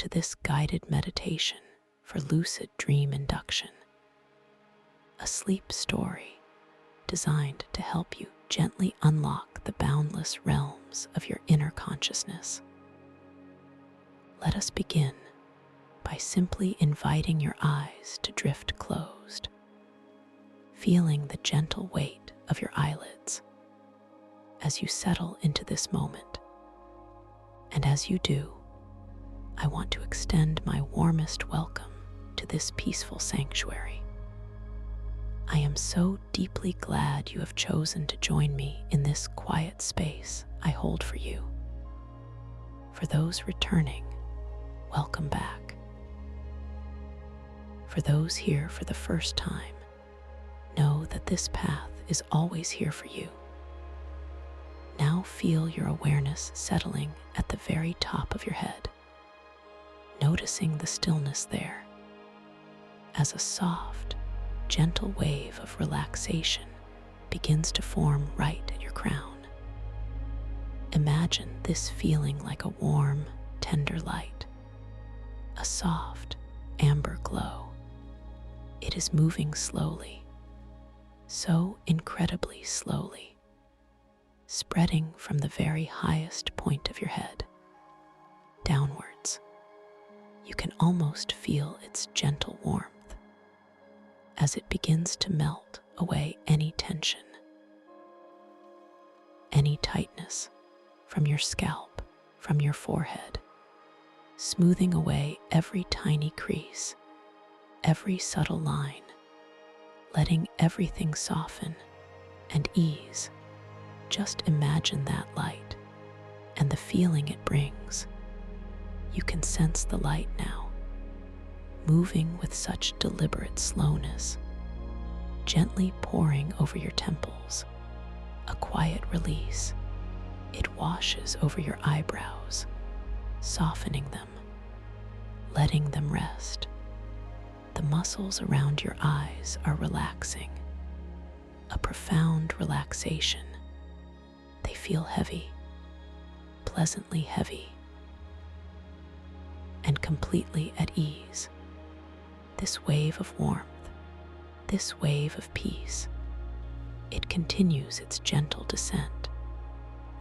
to this guided meditation for lucid dream induction, a sleep story designed to help you gently unlock the boundless realms of your inner consciousness. Let us begin by simply inviting your eyes to drift closed, feeling the gentle weight of your eyelids as you settle into this moment. And as you do, I want to extend my warmest welcome to this peaceful sanctuary. I am so deeply glad you have chosen to join me in this quiet space I hold for you. For those returning, welcome back. For those here for the first time, know that this path is always here for you. Now feel your awareness settling at the very top of your head, noticing the stillness there as a soft, gentle wave of relaxation begins to form right at your crown. Imagine this feeling like a warm, tender light, a soft, amber glow. It is moving slowly, so incredibly slowly, spreading from the very highest point of your head downwards. You can almost feel its gentle warmth as it begins to melt away any tension, any tightness from your scalp, from your forehead, smoothing away every tiny crease, every subtle line, letting everything soften and ease. Just imagine that light and the feeling it brings. You can sense the light now, moving with such deliberate slowness, gently pouring over your temples, a quiet release. It washes over your eyebrows, softening them, letting them rest. The muscles around your eyes are relaxing, a profound relaxation. They feel heavy, pleasantly heavy, and completely at ease. This wave of warmth, this wave of peace, it continues its gentle descent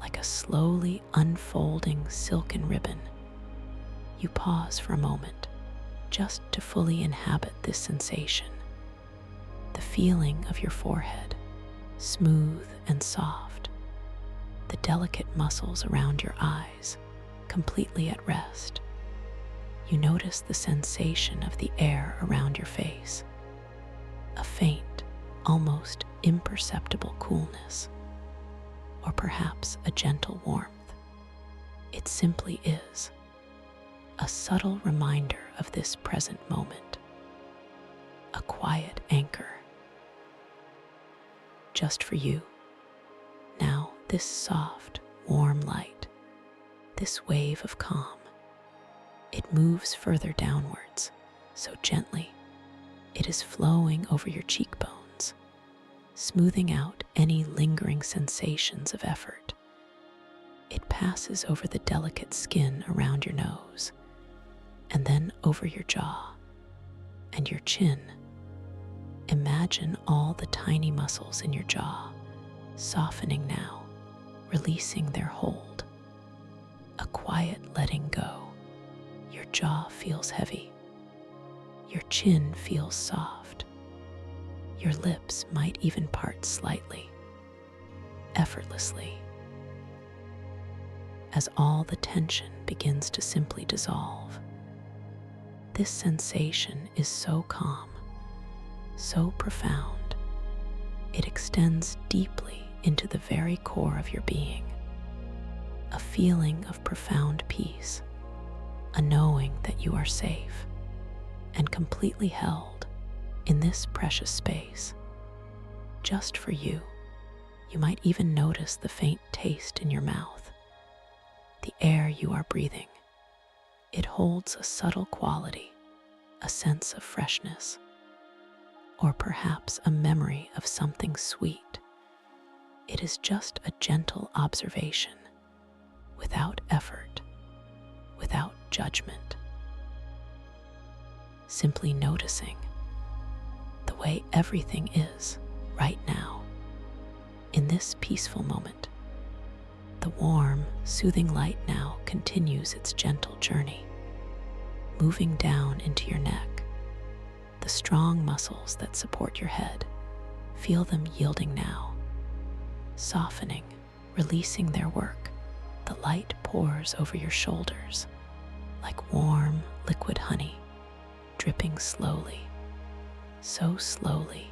like a slowly unfolding silken ribbon. You pause for a moment just to fully inhabit this sensation. The feeling of your forehead, smooth and soft, the delicate muscles around your eyes, completely at rest. You notice the sensation of the air around your face, a faint, almost imperceptible coolness, or perhaps a gentle warmth. It simply is a subtle reminder of this present moment, a quiet anchor just for you. Now, this soft, warm light, this wave of calm, it moves further downwards, so gently. It is flowing over your cheekbones, smoothing out any lingering sensations of effort. It passes over the delicate skin around your nose, and then over your jaw and your chin. Imagine all the tiny muscles in your jaw softening now, releasing their hold. A quiet letting go. Your jaw feels heavy. Your chin feels soft. Your lips might even part slightly, effortlessly, as all the tension begins to simply dissolve. This sensation is so calm, so profound. It extends deeply into the very core of your being, a feeling of profound peace, a knowing that you are safe and completely held in this precious space, just for you. You might even notice the faint taste in your mouth, the air you are breathing. It holds a subtle quality, a sense of freshness, or perhaps a memory of something sweet. It is just a gentle observation, without effort, without judgment, simply noticing the way everything is right now, in this peaceful moment. The warm, soothing light now continues its gentle journey, moving down into your neck. The strong muscles that support your head, feel them yielding now, softening, releasing their work. The light pours over your shoulders like warm, liquid honey, dripping slowly, so slowly,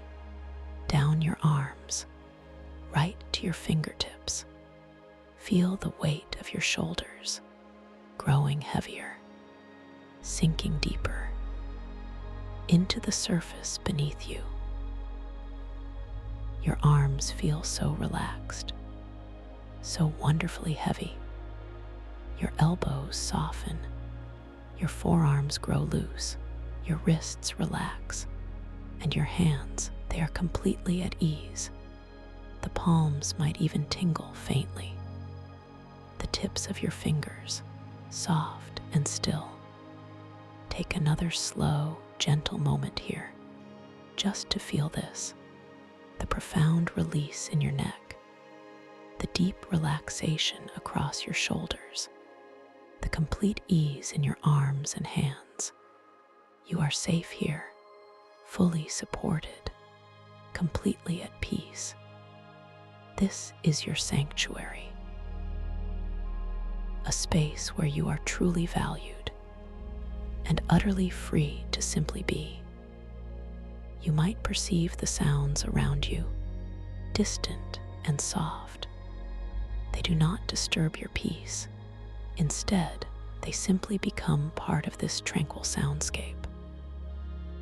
down your arms, right to your fingertips. Feel the weight of your shoulders growing heavier, sinking deeper into the surface beneath you. Your arms feel so relaxed, so wonderfully heavy. Your elbows soften, your forearms grow loose, your wrists relax, and your hands, they are completely at ease. The palms might even tingle faintly. The tips of your fingers, soft and still. Take another slow, gentle moment here, just to feel this, the profound release in your neck, the deep relaxation across your shoulders, the complete ease in your arms and hands. You are safe here, fully supported, completely at peace. This is your sanctuary, a space where you are truly valued and utterly free to simply be. You might perceive the sounds around you, distant and soft. They do not disturb your peace. Instead, they simply become part of this tranquil soundscape.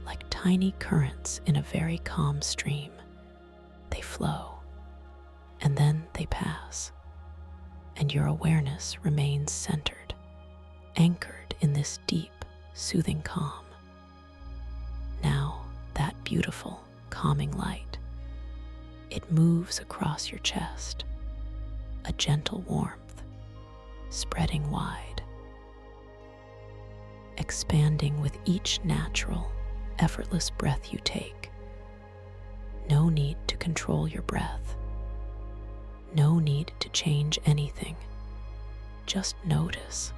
Like tiny currents in a very calm stream, they flow, and then they pass, and your awareness remains centered, anchored in this deep, soothing calm. Now, that beautiful, calming light, it moves across your chest, a gentle warmth, spreading wide, expanding with each natural, effortless breath you take. No need to control your breath. No need to change anything. Just notice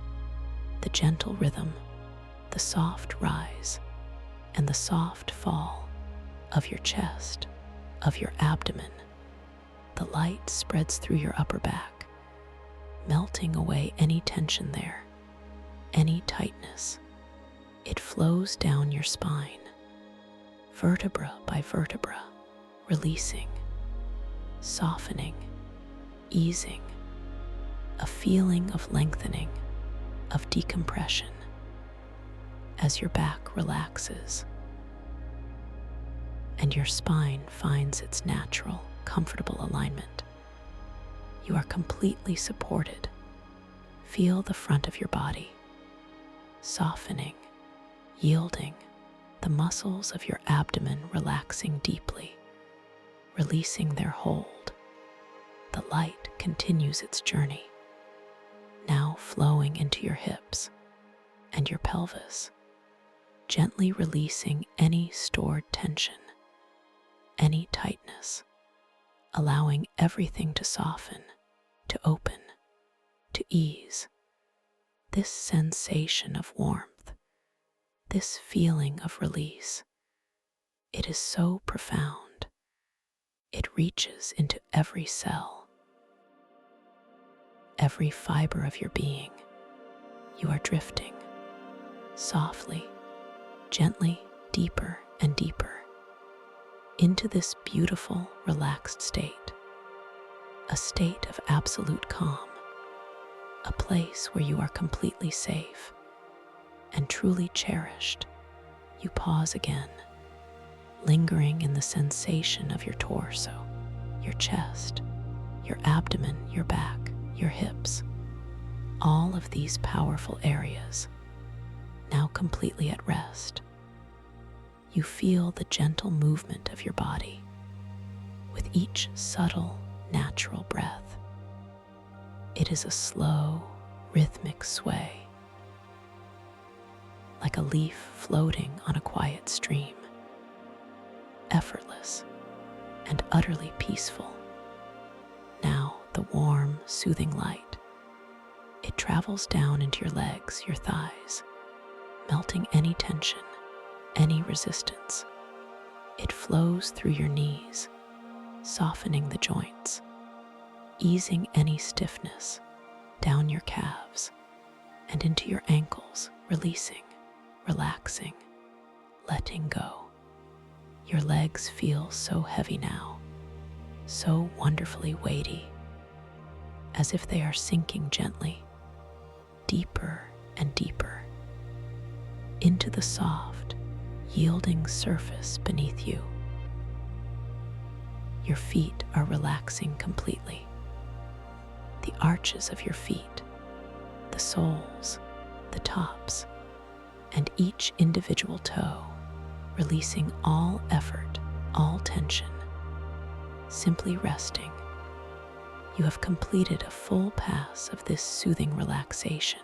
the gentle rhythm, the soft rise, and the soft fall of your chest, of your abdomen. The light spreads through your upper back, melting away any tension there, any tightness. It flows down your spine, vertebra by vertebra, releasing, softening, easing, a feeling of lengthening, of decompression as your back relaxes and your spine finds its natural, comfortable alignment. You are completely supported. Feel the front of your body softening, yielding, the muscles of your abdomen relaxing deeply, releasing their hold. The light continues its journey, now flowing into your hips and your pelvis, gently releasing any stored tension, any tightness, allowing everything to soften, to open, to ease. This sensation of warmth, this feeling of release, it is so profound. It reaches into every cell, every fiber of your being. You are drifting, softly, gently, deeper and deeper, into this beautiful, relaxed state, a state of absolute calm, a place where you are completely safe and truly cherished. You pause again, lingering in the sensation of your torso, your chest, your abdomen, your back, your hips, all of these powerful areas, now completely at rest. You feel the gentle movement of your body with each subtle, natural breath. It is a slow, rhythmic sway, like a leaf floating on a quiet stream, effortless and utterly peaceful. Now the warm, soothing light, it travels down into your legs, your thighs, melting any tension, any resistance. It flows through your knees, softening the joints, easing any stiffness down your calves and into your ankles, releasing, relaxing, letting go. Your legs feel so heavy now, so wonderfully weighty, as if they are sinking gently, deeper and deeper, into the soft, yielding surface beneath you. Your feet are relaxing completely. The arches of your feet, the soles, the tops, and each individual toe, releasing all effort, all tension, simply resting. You have completed a full pass of this soothing relaxation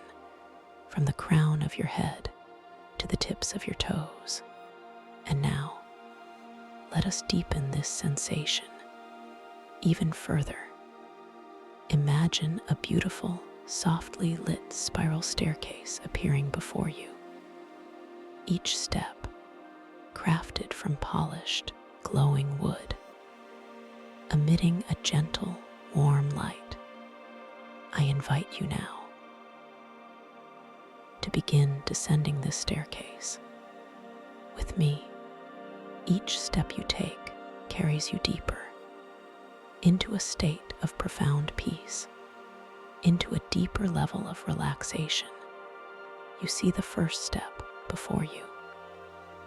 from the crown of your head to the tips of your toes. And now, let us deepen this sensation even further. Imagine a beautiful, softly lit spiral staircase appearing before you. Each step crafted from polished, glowing wood, emitting a gentle, warm light. I invite you now to begin descending this staircase. With me, each step you take carries you deeper into a state of profound peace, into a deeper level of relaxation. You see the first step before you.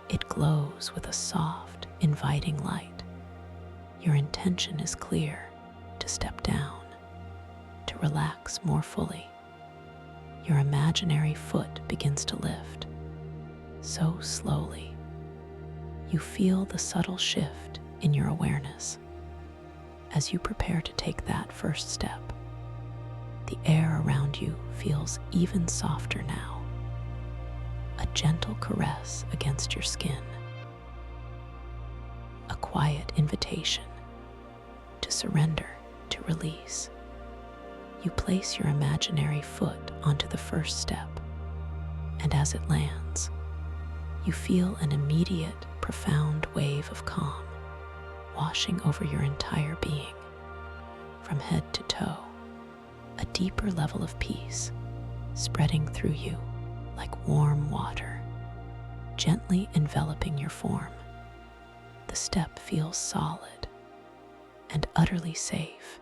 It glows with a soft, inviting light. Your intention is clear: to step down, to relax more fully. Your imaginary foot begins to lift, so slowly. You feel the subtle shift in your awareness. As you prepare to take that first step, the air around you feels even softer now, a gentle caress against your skin, a quiet invitation to surrender, to release. You place your imaginary foot onto the first step, and as it lands, you feel an immediate, profound wave of calm washing over your entire being, from head to toe, a deeper level of peace spreading through you like warm water, gently enveloping your form. The step feels solid and utterly safe.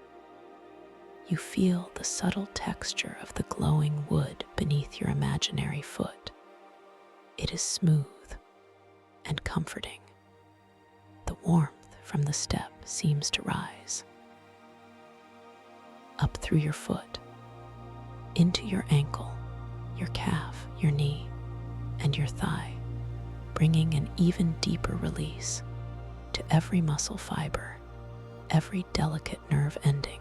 You feel the subtle texture of the glowing wood beneath your imaginary foot. It is smooth and comforting. The warmth from the step seems to rise up through your foot, into your ankle, your calf, your knee, and your thigh, bringing an even deeper release to every muscle fiber, every delicate nerve ending.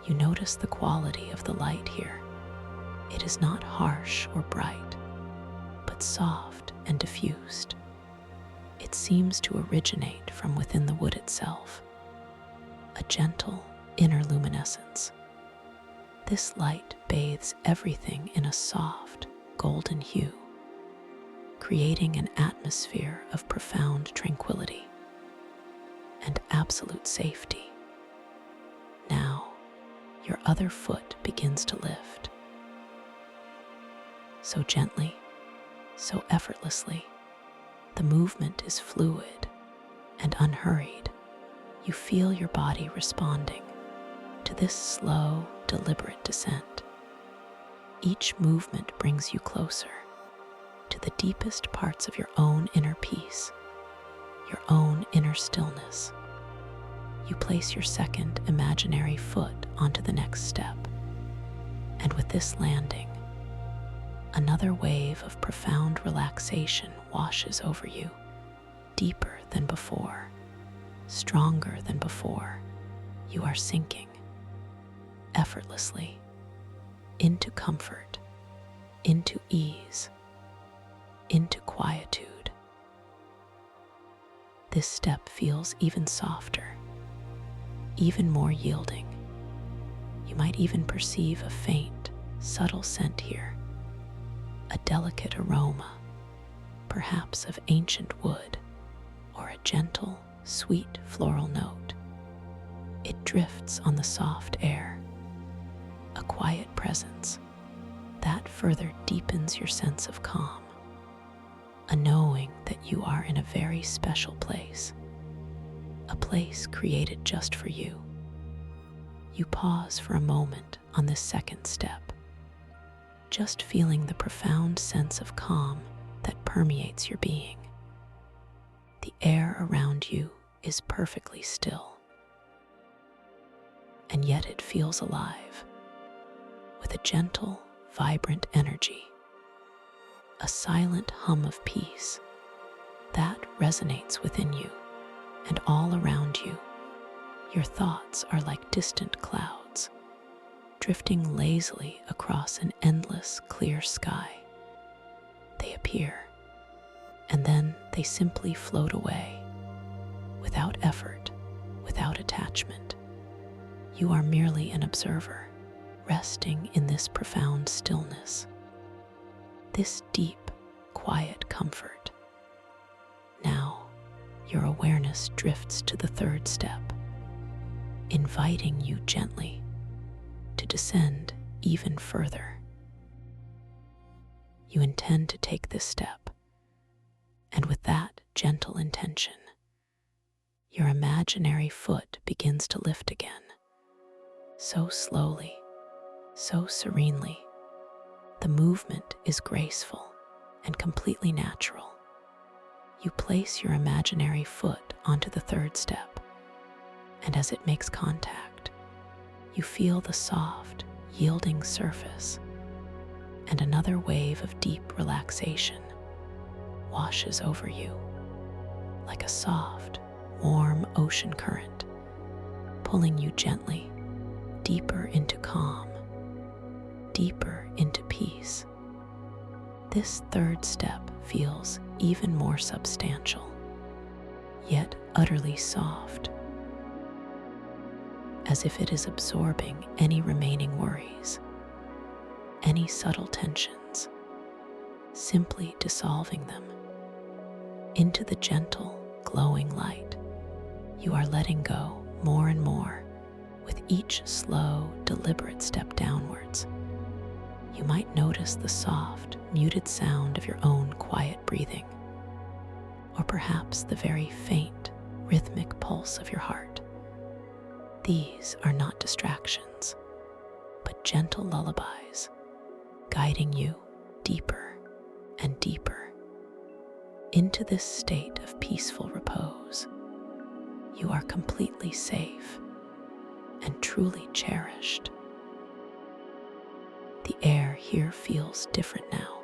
You notice the quality of the light here. It is not harsh or bright, but soft and diffused. It seems to originate from within the wood itself, a gentle inner luminescence. This light bathes everything in a soft, golden hue, creating an atmosphere of profound tranquility and absolute safety. Now, your other foot begins to lift. So gently, so effortlessly, the movement is fluid and unhurried. You feel your body responding to this slow, deliberate descent. Each movement brings you closer to the deepest parts of your own inner peace, your own inner stillness. You place your second imaginary foot onto the next step, and with this landing, another wave of profound relaxation washes over you, deeper than before, stronger than before. You are sinking effortlessly into comfort, into ease, this step feels even softer, even more yielding. You might even perceive a faint, subtle scent here, a delicate aroma, perhaps of ancient wood, or a gentle, sweet floral note. It drifts on the soft air, a quiet presence that further deepens your sense of calm, a knowing that you are in a very special place, a place created just for you. You pause for a moment on this second step, just feeling the profound sense of calm that permeates your being. The air around you is perfectly still, and yet it feels alive, with a gentle, vibrant energy, a silent hum of peace that resonates within you and all around you. Your thoughts are like distant clouds, drifting lazily across an endless, clear sky. They appear, and then they simply float away, without effort, without attachment. You are merely an observer, resting in this profound stillness, this deep, quiet comfort. Now, your awareness drifts to the third step, inviting you gently to descend even further. You intend to take this step, and with that gentle intention, your imaginary foot begins to lift again, so slowly, so serenely. The movement is graceful and completely natural. You place your imaginary foot onto the third step, and as it makes contact, you feel the soft, yielding surface, and another wave of deep relaxation washes over you, like a soft, warm ocean current, pulling you gently deeper into calm, deeper into peace. This third step feels even more substantial, yet utterly soft, as if it is absorbing any remaining worries, any subtle tensions, simply dissolving them into the gentle, glowing light. You are letting go more and more with each slow, deliberate step downwards. You might notice the soft, muted sound of your own quiet breathing, or perhaps the very faint, rhythmic pulse of your heart. These are not distractions, but gentle lullabies, guiding you deeper and deeper into this state of peaceful repose. You are completely safe and truly cherished. The air here feels different now,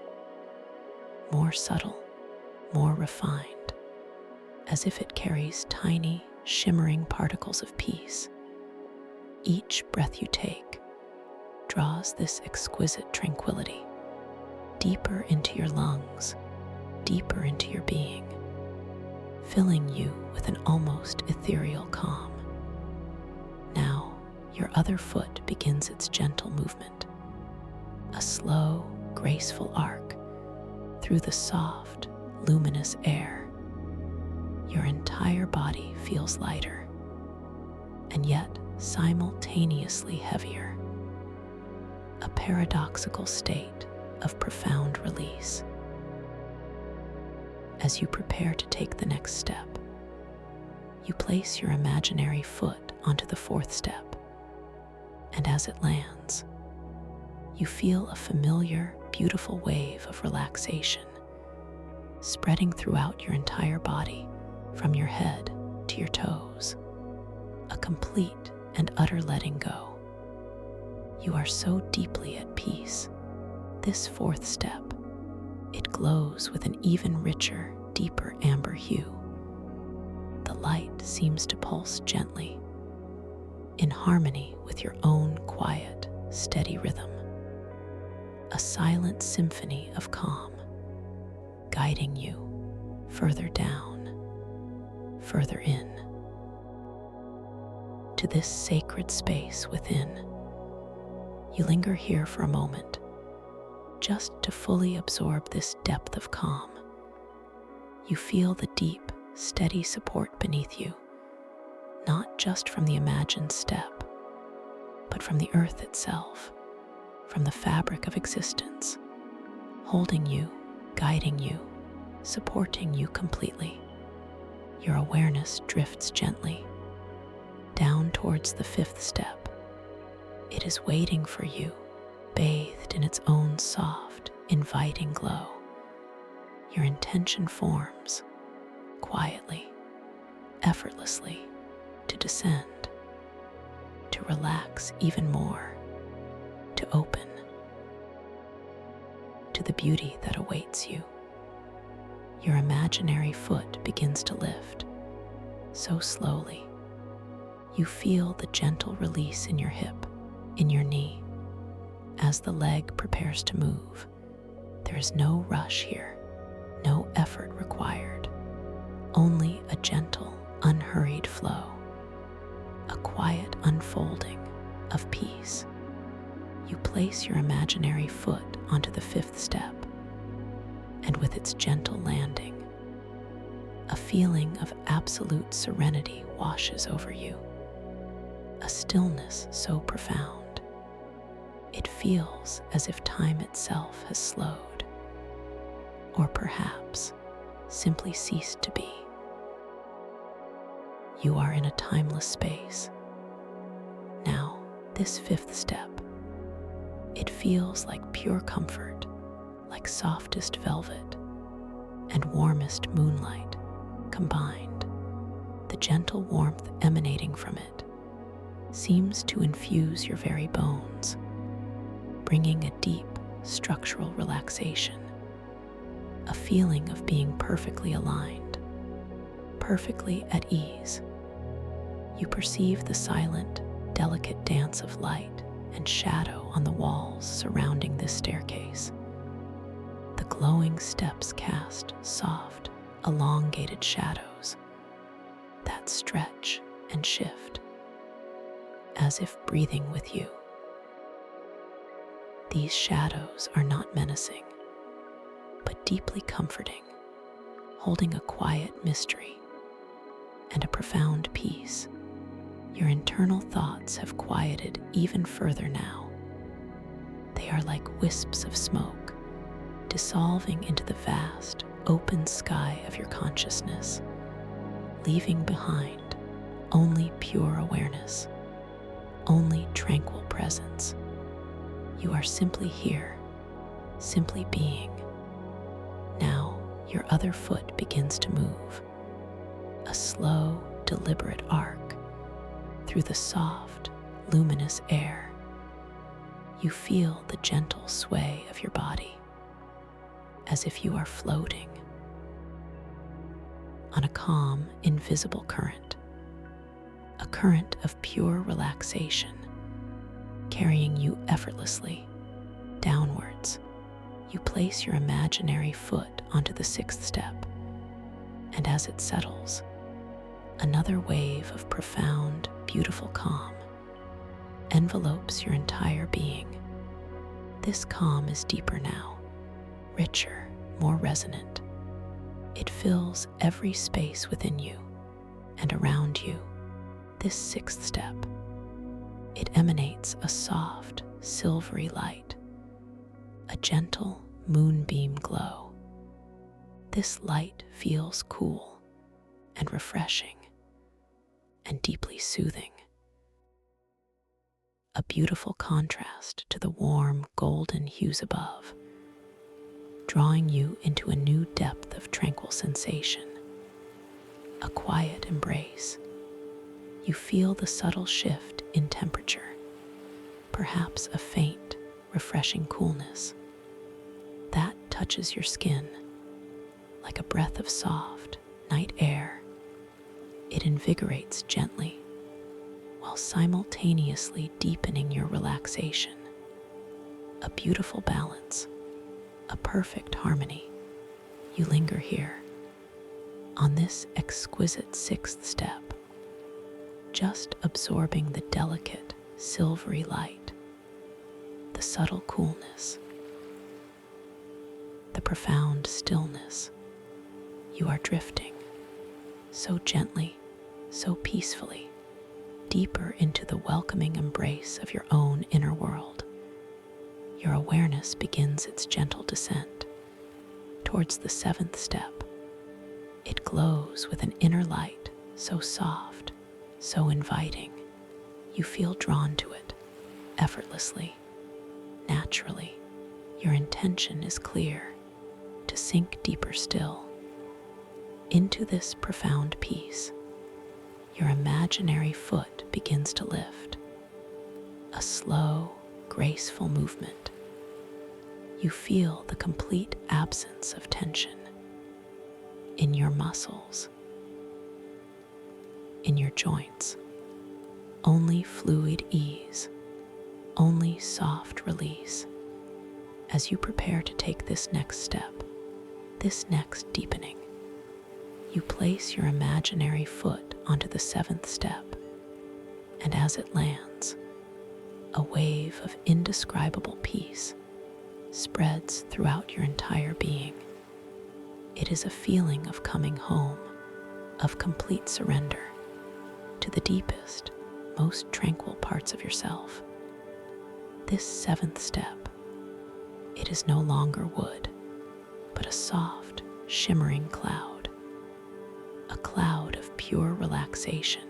more subtle, more refined, as if it carries tiny, shimmering particles of peace. Each breath you take draws this exquisite tranquility deeper into your lungs, deeper into your being, filling you with an almost ethereal calm. Now, your other foot begins its gentle movement, a slow, graceful arc through the soft, luminous air. Your entire body feels lighter, and yet simultaneously heavier, a paradoxical state of profound release. As you prepare to take the next step, you place your imaginary foot onto the fourth step, and as it lands, you feel a familiar, beautiful wave of relaxation spreading throughout your entire body, from your head to your toes, a complete and utter letting go. You are so deeply at peace. This fourth step, it glows with an even richer, deeper amber hue. The light seems to pulse gently, in harmony with your own quiet, steady rhythm. A silent symphony of calm, guiding you further down, further in, to this sacred space within. You linger here for a moment, just to fully absorb this depth of calm. You feel the deep, steady support beneath you, not just from the imagined step, but from the earth itself, from the fabric of existence, holding you, guiding you, supporting you completely. Your awareness drifts gently down towards the fifth step. It is waiting for you, bathed in its own soft, inviting glow. Your intention forms, quietly, effortlessly, to descend, to relax even more, to open to the beauty that awaits you. Your imaginary foot begins to lift, so slowly. You feel the gentle release in your hip, in your knee. As the leg prepares to move, there is no rush here, no effort required, only a gentle, unhurried flow, a quiet unfolding of peace. You place your imaginary foot onto the fifth step, and with its gentle landing, a feeling of absolute serenity washes over you, a stillness so profound. It feels as if time itself has slowed, or perhaps simply ceased to be. You are in a timeless space. Now, this fifth step, it feels like pure comfort, like softest velvet and warmest moonlight combined. The gentle warmth emanating from it seems to infuse your very bones, bringing a deep structural relaxation, a feeling of being perfectly aligned, perfectly at ease. You perceive the silent, delicate dance of light and shadow on the walls surrounding this staircase. The glowing steps cast soft, elongated shadows that stretch and shift, as if breathing with you. These shadows are not menacing, but deeply comforting, holding a quiet mystery and a profound peace. Your internal thoughts have quieted even further now. They are like wisps of smoke, dissolving into the vast, open sky of your consciousness, leaving behind only pure awareness, only tranquil presence. You are simply here, simply being. Now, your other foot begins to move, a slow, deliberate arc through the soft, luminous air. You feel the gentle sway of your body, as if you are floating on a calm, invisible current, a current of pure relaxation, carrying you effortlessly downwards. You place your imaginary foot onto the sixth step, and as it settles, another wave of profound, beautiful calm envelopes your entire being. This calm is deeper now, richer, more resonant. It fills every space within you and around you. This sixth step, it emanates a soft, silvery light, a gentle moonbeam glow. This light feels cool and refreshing and deeply soothing, a beautiful contrast to the warm golden hues above, drawing you into a new depth of tranquil sensation, a quiet embrace. You feel the subtle shift in temperature, perhaps a faint, refreshing coolness that touches your skin like a breath of soft night air. It invigorates gently while simultaneously deepening your relaxation. A beautiful balance, a perfect harmony. You linger here, On this exquisite sixth step, just absorbing the delicate, silvery light, the subtle coolness, the profound stillness, you are drifting so gently, so peacefully, deeper into the welcoming embrace of your own inner world. Your awareness begins its gentle descent towards the seventh step. It glows with an inner light so soft, so inviting. You feel drawn to it effortlessly, naturally. Your intention is clear: to sink deeper still into this profound peace. Your imaginary foot begins to lift, a slow, graceful movement. You feel the complete absence of tension in your muscles, in your joints. Only fluid ease, only soft release. As you prepare to take this next step, this next deepening, you place your imaginary foot onto the seventh step, and as it lands, a wave of indescribable peace spreads throughout your entire being. It is a feeling of coming home, of complete surrender to the deepest, most tranquil parts of yourself. This seventh step, it is no longer wood, but a soft, shimmering cloud, a cloud of pure relaxation.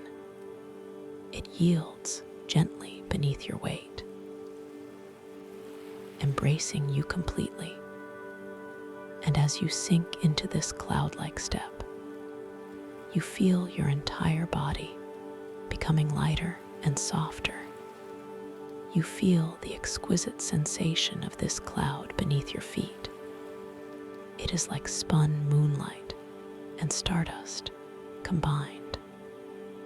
It yields gently beneath your weight, embracing you completely. And as you sink into this cloud-like step, you feel your entire body becoming lighter and softer. You feel the exquisite sensation of this cloud beneath your feet. It is like spun moonlight and stardust combined,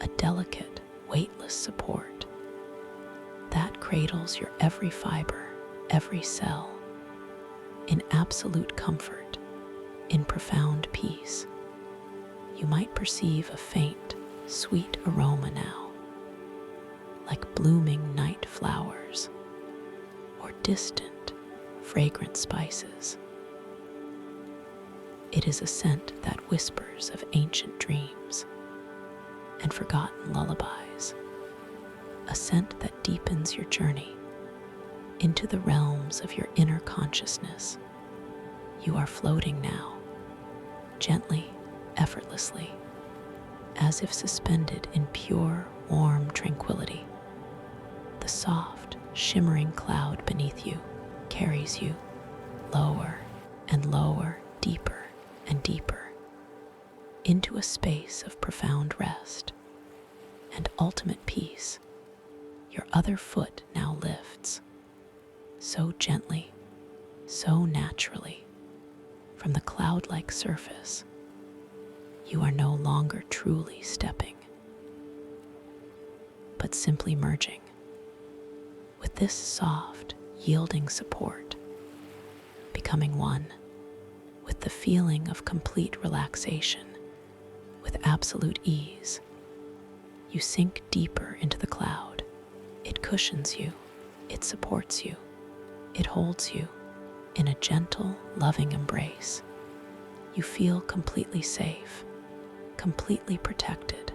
a delicate, weightless support that cradles your every fiber, every cell, in absolute comfort, in profound peace. You might perceive a faint, sweet aroma now, like blooming night flowers or distant, fragrant spices. It is a scent that whispers of ancient dreams and forgotten lullabies, a scent that deepens your journey into the realms of your inner consciousness. You are floating now, gently, effortlessly, as if suspended in pure, warm tranquility. The soft, shimmering cloud beneath you carries you lower and lower, deeper and deeper, into a space of profound rest and ultimate peace. Your other foot now lifts, so gently, so naturally, from the cloud-like surface. You are no longer truly stepping, but simply merging with this soft, yielding support, becoming one with the feeling of complete relaxation, with absolute ease. You sink deeper into the cloud. It cushions you, it supports you, it holds you in a gentle, loving embrace. You feel completely safe, completely protected,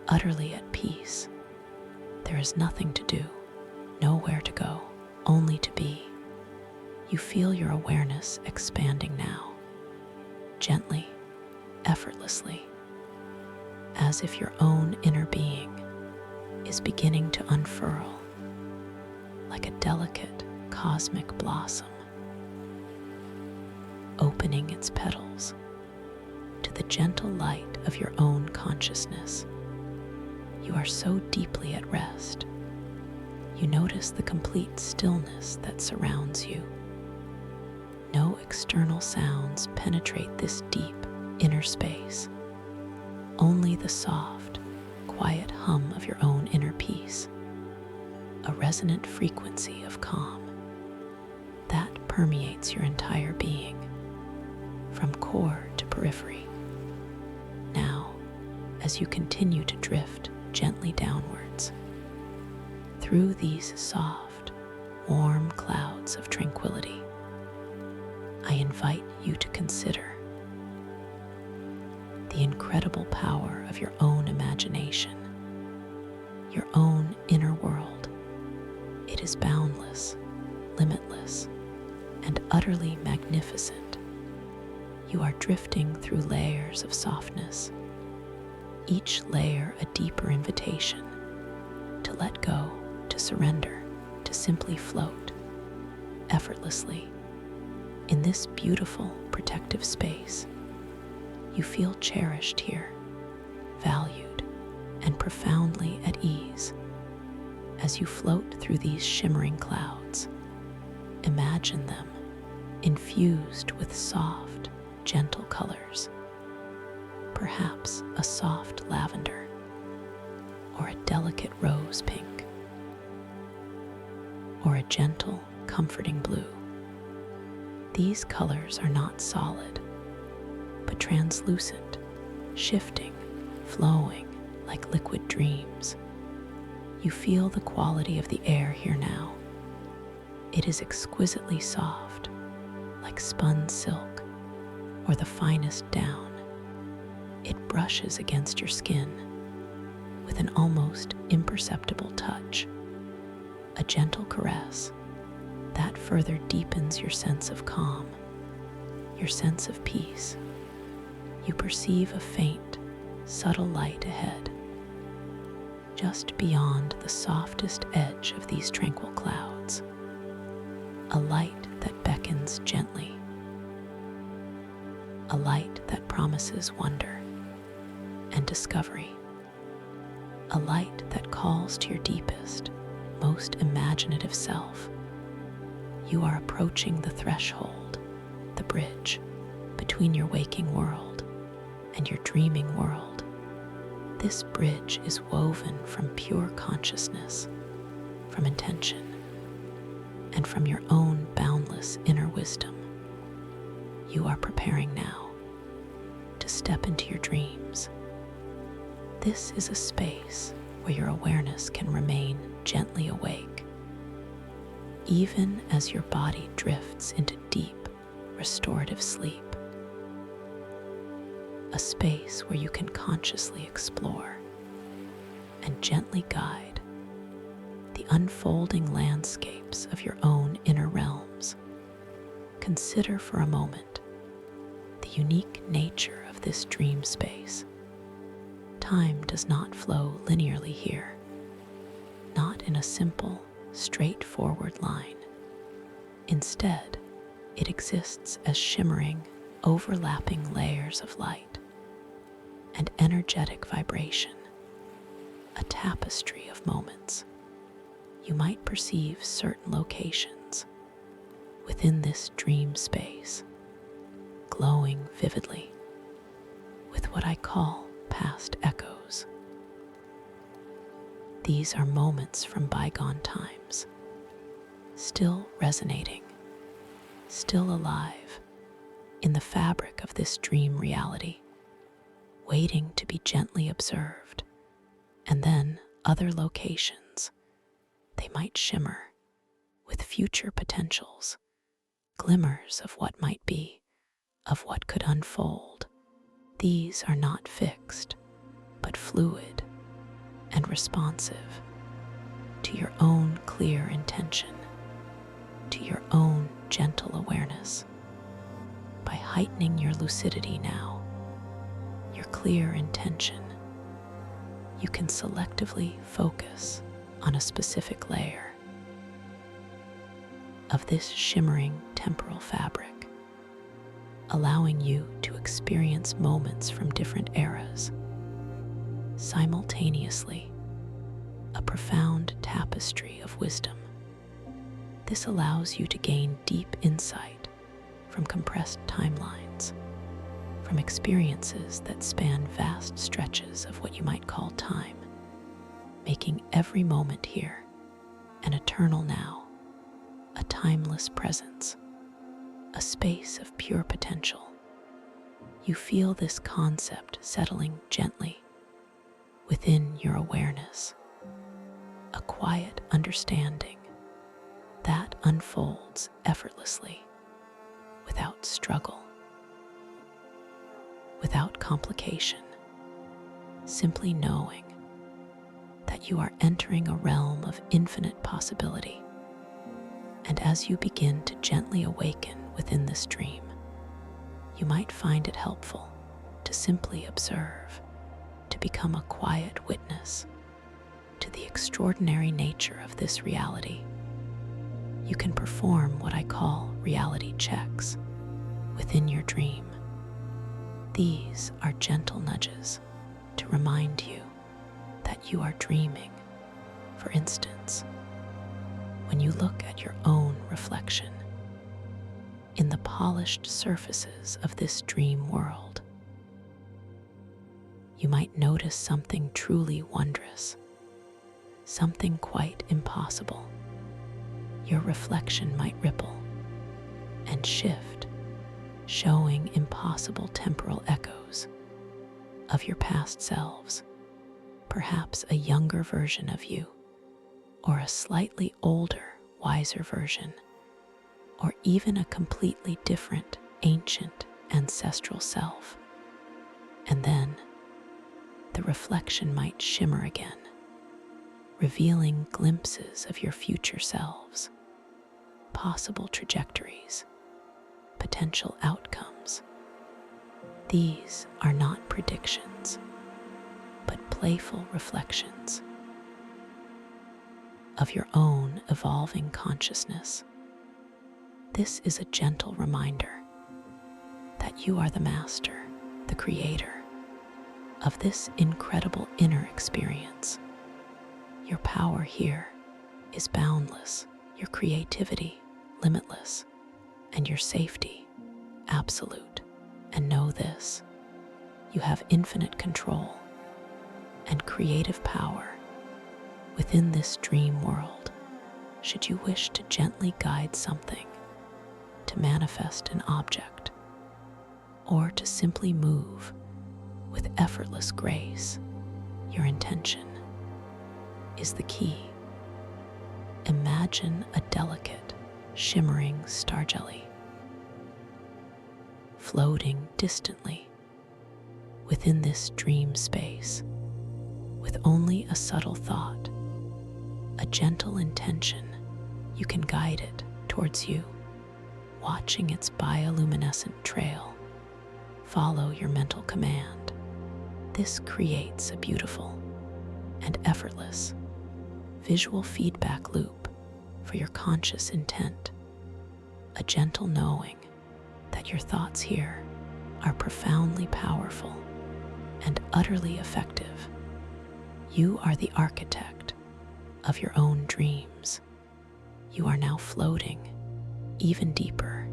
utterly at peace. There is nothing to do, nowhere to go, only to be. You feel your awareness expanding now, gently, effortlessly, as if your own inner being is beginning to unfurl like a delicate cosmic blossom, opening its petals to the gentle light of your own consciousness. You are so deeply at rest. You notice the complete stillness that surrounds you. No external sounds penetrate this deep inner space. Only the soft, quiet hum of your own inner peace, a resonant frequency of calm that permeates your entire being, from core to periphery. as you continue to drift gently downwards through these soft, warm clouds of tranquility. I invite you to consider the incredible power of your own imagination, your own inner world. It is boundless, limitless, and utterly magnificent. You are drifting through layers of softness, each layer a deeper invitation to let go, to surrender, to simply float effortlessly. In this beautiful, protective space, you feel cherished here, valued, and profoundly at ease. As you float through these shimmering clouds, imagine them infused with soft, gentle colors, perhaps a soft lavender or a delicate rose pink or a gentle, comforting blue. These colors are not solid, but translucent, shifting, flowing like liquid dreams. You feel the quality of the air here now. It is exquisitely soft, like spun silk or the finest down. It brushes against your skin with an almost imperceptible touch, a gentle caress that further deepens your sense of calm, your sense of peace. You perceive a faint, subtle light ahead, just beyond the softest edge of these tranquil clouds, a light that beckons gently, a light that promises wonder and discovery, a light that calls to your deepest, most imaginative self. You are approaching the threshold, the bridge between your waking world and your dreaming world. This bridge is woven from pure consciousness, from intention, and from your own boundless inner wisdom. You are preparing now to step into your dreams. This is a space where your awareness can remain gently awake, even as your body drifts into deep, restorative sleep. A space where you can consciously explore and gently guide the unfolding landscapes of your own inner realms. Consider for a moment the unique nature of this dream space. Time does not flow linearly here, not in a simple, straightforward line. Instead, it exists as shimmering, overlapping layers of light and energetic vibration, a tapestry of moments. You might perceive certain locations within this dream space glowing vividly with what I call past echoes. These are moments from bygone times, still resonating, still alive in the fabric of this dream reality, waiting to be gently observed. And then other locations, they might shimmer with future potentials, glimmers of what might be, of what could unfold. These are not fixed, but fluid and responsive to your own clear intention, to your own gentle awareness. By heightening your lucidity now, your clear intention, you can selectively focus on a specific layer of this shimmering temporal fabric, allowing you to experience moments from different eras simultaneously, a profound tapestry of wisdom. This allows you to gain deep insight from compressed timelines, from experiences that span vast stretches of what you might call time, making every moment here an eternal now, a timeless presence, a space of pure potential. You feel this concept settling gently within your awareness, a quiet understanding that unfolds effortlessly, without struggle, without complication, simply knowing that you are entering a realm of infinite possibility. And as you begin to gently awaken within this dream, you might find it helpful to simply observe, to become a quiet witness to the extraordinary nature of this reality. You can perform what I call reality checks within your dream. These are gentle nudges to remind you that you are dreaming. For instance, when you look at your own reflection in the polished surfaces of this dream world, you might notice something truly wondrous, something quite impossible. Your reflection might ripple and shift, showing impossible temporal echoes of your past selves, perhaps a younger version of you, or a slightly older, wiser version, or even a completely different, ancient, ancestral self. And then the reflection might shimmer again, revealing glimpses of your future selves, possible trajectories, potential outcomes. These are not predictions, but playful reflections of your own evolving consciousness. This is a gentle reminder that you are the master, the creator of this incredible inner experience. Your power here is boundless, your creativity limitless, and your safety absolute. And know this: you have infinite control and creative power within this dream world. Should you wish to gently guide something, to manifest an object, or to simply move with effortless grace, your intention is the key. Imagine a delicate, shimmering star jelly floating distantly within this dream space, with only a subtle thought, a gentle intention. You can guide it towards you, watching its bioluminescent trail. Follow your mental command. This creates a beautiful and effortless visual feedback loop for your conscious intent, a gentle knowing that your thoughts here are profoundly powerful and utterly effective. You are the architect of your own dreams. You are now floating even deeper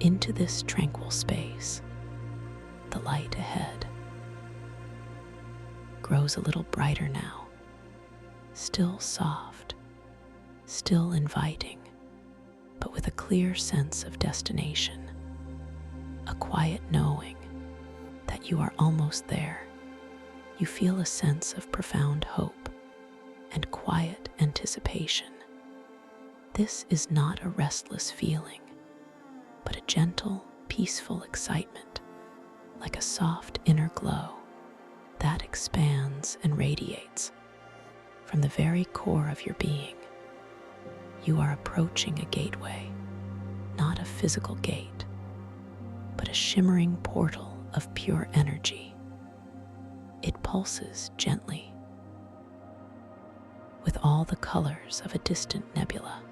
into this tranquil space. The light ahead grows a little brighter now, still soft, still inviting, but with a clear sense of destination, a quiet knowing that you are almost there. You feel a sense of profound hope and quiet anticipation. This is not a restless feeling, but a gentle, peaceful excitement, like a soft inner glow that expands and radiates from the very core of your being. You are approaching a gateway, not a physical gate, but a shimmering portal of pure energy. It pulses gently with all the colors of a distant nebula,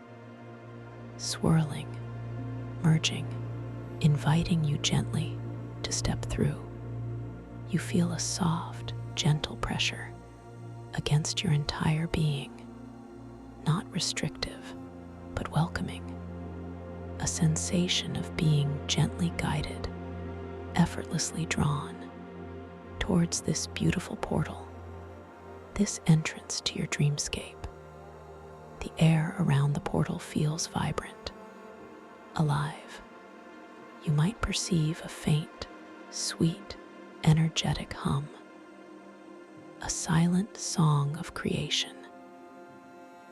swirling, merging, inviting you gently to step through. You feel a soft, gentle pressure against your entire being, not restrictive, but welcoming, a sensation of being gently guided, effortlessly drawn towards this beautiful portal, this entrance to your dreamscape. The air around the portal feels vibrant, alive. You might perceive a faint, sweet, energetic hum, a silent song of creation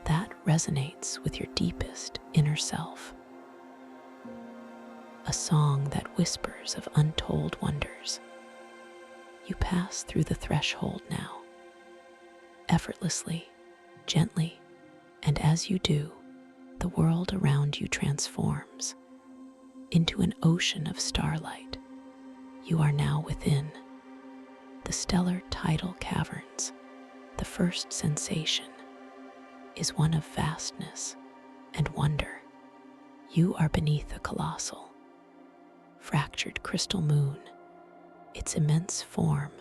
that resonates with your deepest inner self, a song that whispers of untold wonders. You pass through the threshold now, effortlessly, gently, and as you do, the world around you transforms into an ocean of starlight. You are now within the stellar tidal caverns. The first sensation is one of vastness and wonder. You are beneath a colossal, fractured crystal moon. Its immense form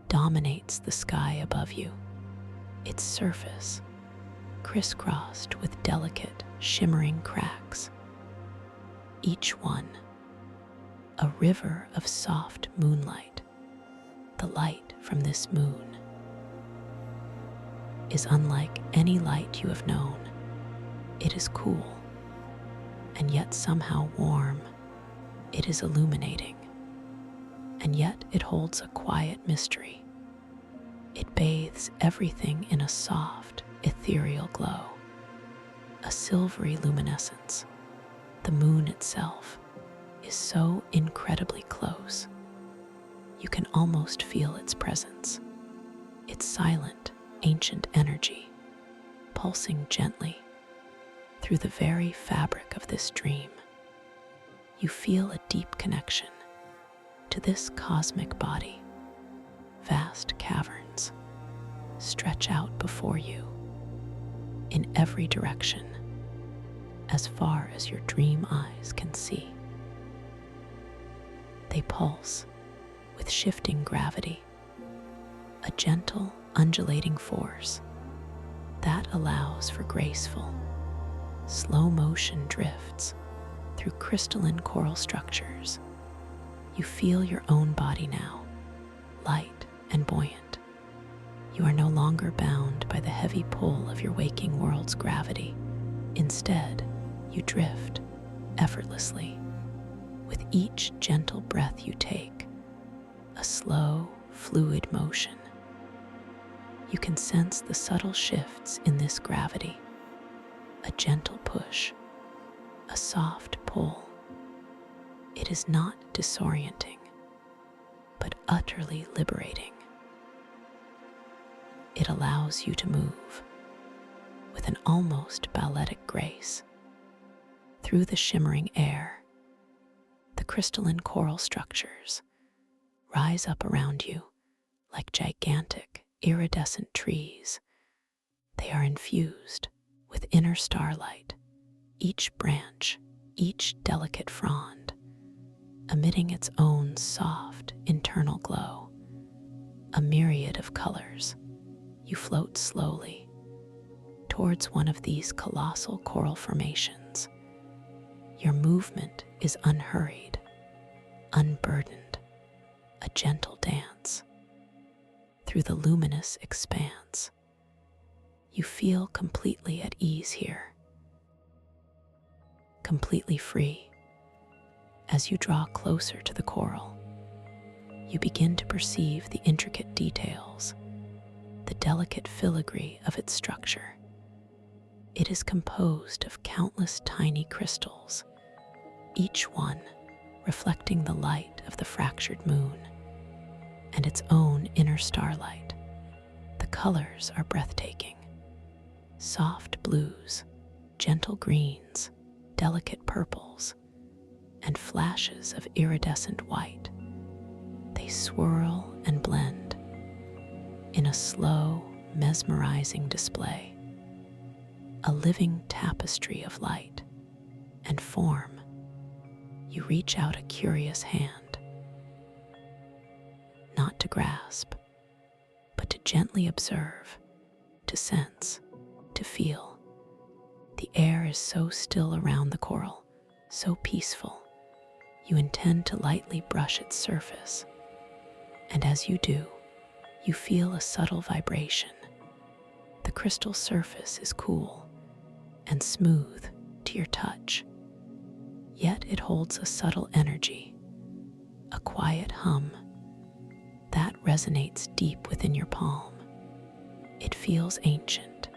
dominates the sky above you. Its surface crisscrossed with delicate, shimmering cracks, each one a river of soft moonlight. The light from this moon is unlike any light you have known. It is cool, and yet somehow warm. It is illuminating, and yet it holds a quiet mystery. It bathes everything in a soft, ethereal glow, a silvery luminescence. The moon itself is so incredibly close. You can almost feel its presence, its silent, ancient energy pulsing gently through the very fabric of this dream. You feel a deep connection to this cosmic body. Vast caverns stretch out before you in every direction, as far as your dream eyes can see. They pulse with shifting gravity, a gentle, undulating force that allows for graceful, slow motion drifts through crystalline coral structures. You feel your own body now, light and buoyant. You are no longer bound by the heavy pull of your waking world's gravity. Instead, you drift effortlessly with each gentle breath you take, a slow, fluid motion. You can sense the subtle shifts in this gravity, a gentle push, a soft pull. It is not disorienting, but utterly liberating. It allows you to move with an almost balletic grace through the shimmering air. The crystalline coral structures rise up around you like gigantic, iridescent trees. They are infused with inner starlight, each branch, each delicate frond, emitting its own soft, internal glow. A myriad of colors. You float slowly towards one of these colossal coral formations. Your movement is unhurried, unburdened, a gentle dance through the luminous expanse. You feel completely at ease here, completely free. As you draw closer to the coral, you begin to perceive the intricate details, the delicate filigree of its structure. It is composed of countless tiny crystals, each one reflecting the light of the fractured moon and its own inner starlight. The colors are breathtaking. Soft blues, gentle greens, delicate purples, and flashes of iridescent white. They swirl and blend in a slow, mesmerizing display, a living tapestry of light and form. You reach out a curious hand, not to grasp, but to gently observe, to sense, to feel. The air is so still around the coral, so peaceful. You intend to lightly brush its surface, and as you do, you feel a subtle vibration. The crystal surface is cool and smooth to your touch, yet it holds a subtle energy, a quiet hum that resonates deep within your palm. It feels ancient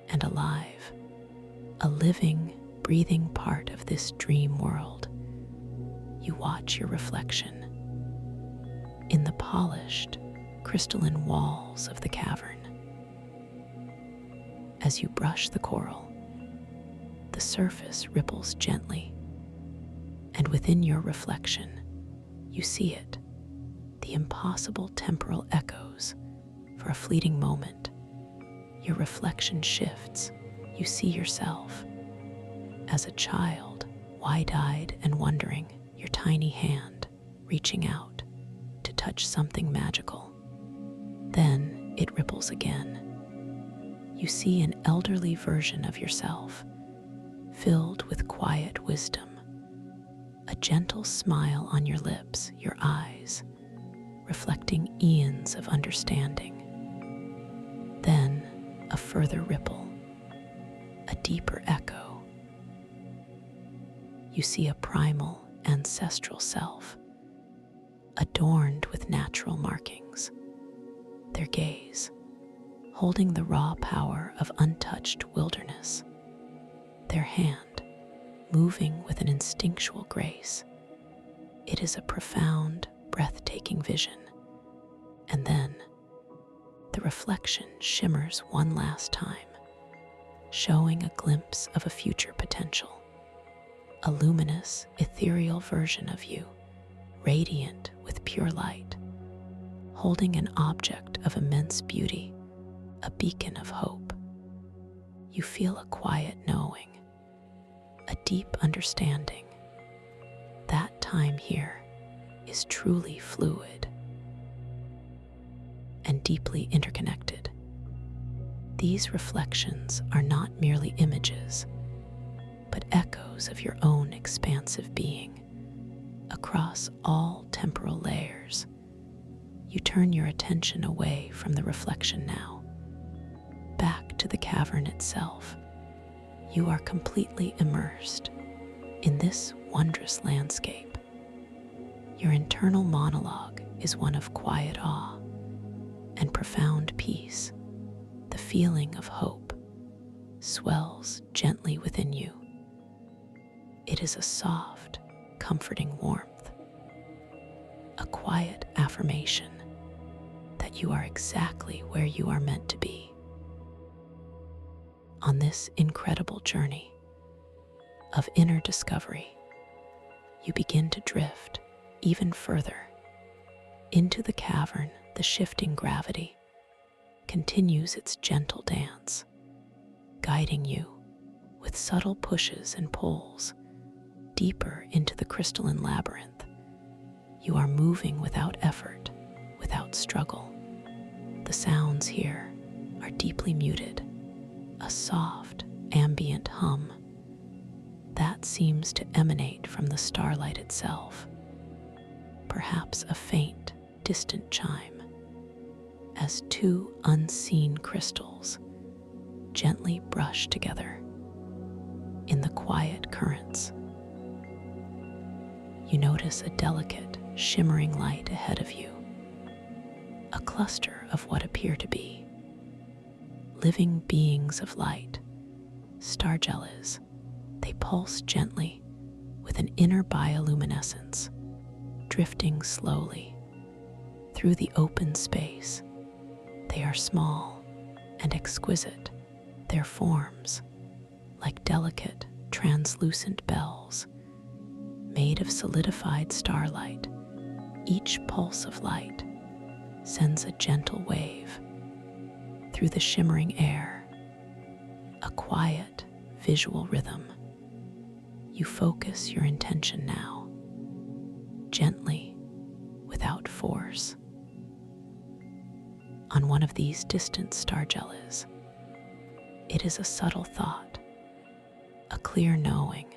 and alive, a living, breathing part of this dream world. You watch your reflection in the polished, crystalline walls of the cavern. As you brush the coral, the surface ripples gently, and within your reflection, you see it, the impossible temporal echoes. For a fleeting moment, your reflection shifts. You see yourself as a child, wide-eyed and wondering, your tiny hand reaching out to touch something magical. Then it ripples again. You see an elderly version of yourself, filled with quiet wisdom, a gentle smile on your lips, your eyes reflecting eons of understanding. Then a further ripple, a deeper echo. You see a primal, ancestral self, adorned with natural markings, their gaze holding the raw power of untouched wilderness, their hand moving with an instinctual grace. It is a profound, breathtaking vision. And then the reflection shimmers one last time, showing a glimpse of a future potential, a luminous, ethereal version of you, radiant with pure light, holding an object of immense beauty, a beacon of hope. You feel a quiet knowing, a deep understanding. That time here is truly fluid and deeply interconnected. These reflections are not merely images, but echoes of your own expansive being across all temporal layers. You turn your attention away from the reflection now, back to the cavern itself. You are completely immersed in this wondrous landscape. Your internal monologue is one of quiet awe and profound peace. The feeling of hope swells gently within you. It is a soft, comforting warmth, a quiet affirmation that you are exactly where you are meant to be. On this incredible journey of inner discovery, you begin to drift even further into the cavern. The shifting gravity continues its gentle dance, guiding you with subtle pushes and pulls deeper into the crystalline labyrinth. You are moving without effort, without struggle. The sounds here are deeply muted, a soft, ambient hum that seems to emanate from the starlight itself, perhaps a faint, distant chime, as two unseen crystals gently brush together in the quiet currents. You notice a delicate, shimmering light ahead of you, a cluster of what appear to be living beings of light, starjellies. They pulse gently with an inner bioluminescence, drifting slowly through the open space. They are small and exquisite, their forms like delicate, translucent bells made of solidified starlight. Each pulse of light sends a gentle wave through the shimmering air, a quiet, visual rhythm. You focus your intention now, gently, without force, on one of these distant starjellies. It is a subtle thought, a clear knowing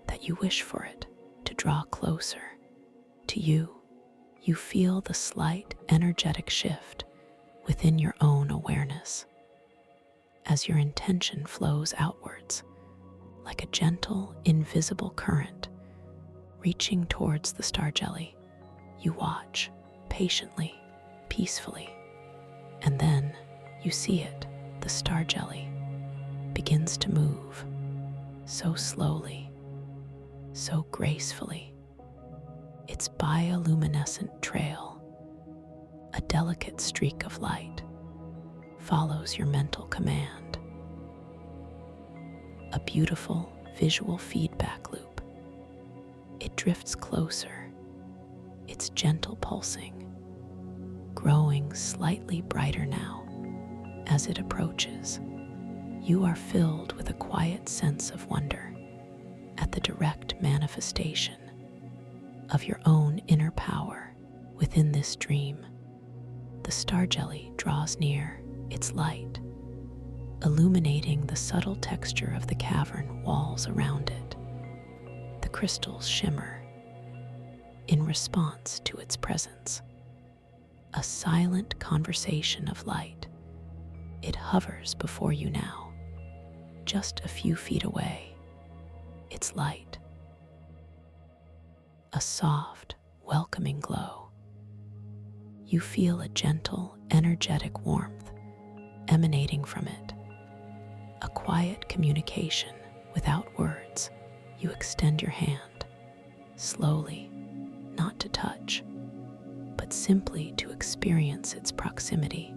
that you wish for it to draw closer to you. You feel the slight energetic shift within your own awareness as your intention flows outwards like a gentle, invisible current reaching towards the starjelly. You watch patiently peacefully. And then you see it, the star jelly, begins to move, so slowly, so gracefully. Its bioluminescent trail, a delicate streak of light, follows your mental command. A beautiful visual feedback loop. It drifts closer, its gentle pulsing, growing slightly brighter now as it approaches. You are filled with a quiet sense of wonder at the direct manifestation of your own inner power within this dream. The star jelly draws near, its light illuminating the subtle texture of the cavern walls around it. The crystals shimmer in response to its presence. A silent conversation of light. It hovers before you now, just a few feet away. Its light, a soft, welcoming glow. You feel a gentle, energetic warmth emanating from it. A quiet communication without words. You extend your hand, slowly, not to touch, but simply to experience its proximity,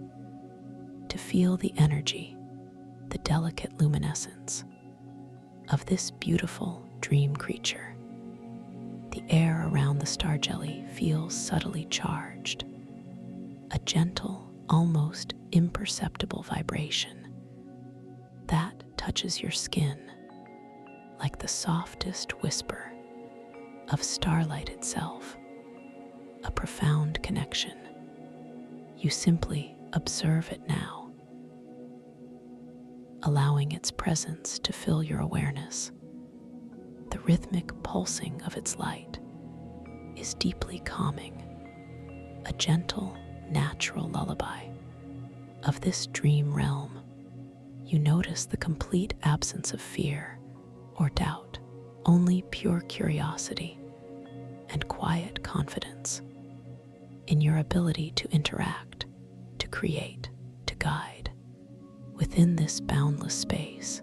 to feel the energy, the delicate luminescence of this beautiful dream creature. The air around the star jelly feels subtly charged, a gentle, almost imperceptible vibration that touches your skin like the softest whisper of starlight itself, a profound connection. You simply observe it now, allowing its presence to fill your awareness. The rhythmic pulsing of its light is deeply calming, a gentle, natural lullaby of this dream realm. You notice the complete absence of fear or doubt, only pure curiosity and quiet confidence in your ability to interact, to create, to guide. Within this boundless space,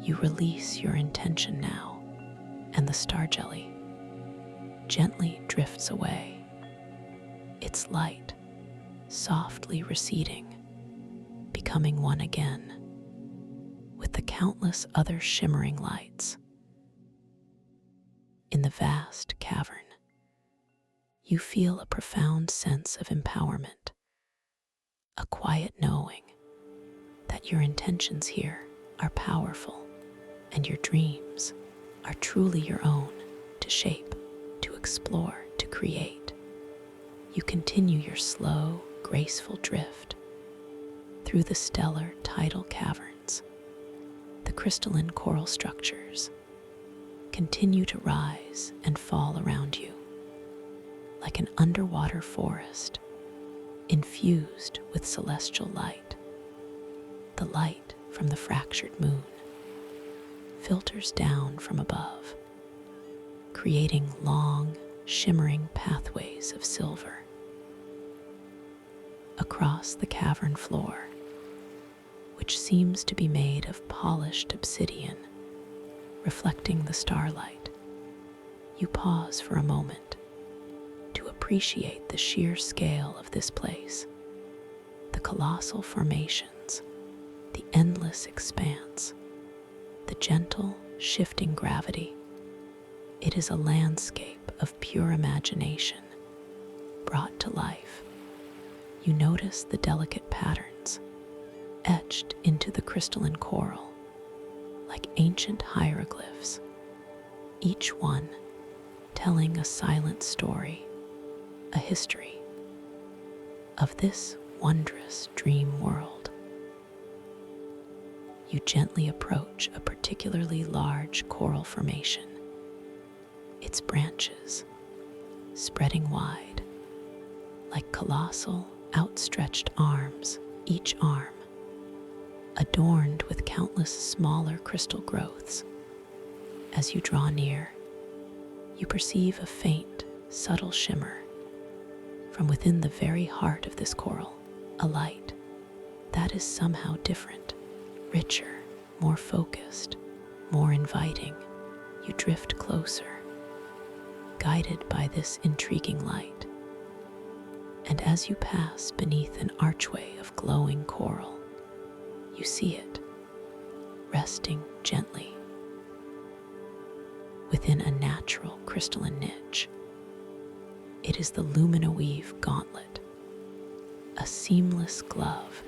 you release your intention now, and the star jelly gently drifts away, its light softly receding, becoming one again with the countless other shimmering lights. In the vast cavern, you feel a profound sense of empowerment, a quiet knowing that your intentions here are powerful and your dreams are truly your own to shape, to explore, to create. You continue your slow, graceful drift through the stellar tidal caverns. The crystalline coral structures continue to rise and fall around you like an underwater forest infused with celestial light. The light from the fractured moon filters down from above, creating long, shimmering pathways of silver. Across the cavern floor, which seems to be made of polished obsidian, reflecting the starlight, you pause for a moment to appreciate the sheer scale of this place, the colossal formations, the endless expanse, the gentle, shifting gravity. It is a landscape of pure imagination brought to life. You notice the delicate patterns etched into the crystalline coral like ancient hieroglyphs, each one telling a silent story, a history of this wondrous dream world. You gently approach a particularly large coral formation, its branches spreading wide like colossal, outstretched arms, each arm adorned with countless smaller crystal growths. As you draw near, you perceive a faint, subtle shimmer, From within the very heart of this coral, a light that is somehow different, richer, more focused, more inviting. You drift closer, guided by this intriguing light. And as you pass beneath an archway of glowing coral, you see it, resting gently within a natural crystalline niche. It is the Luminoweave gauntlet, a seamless glove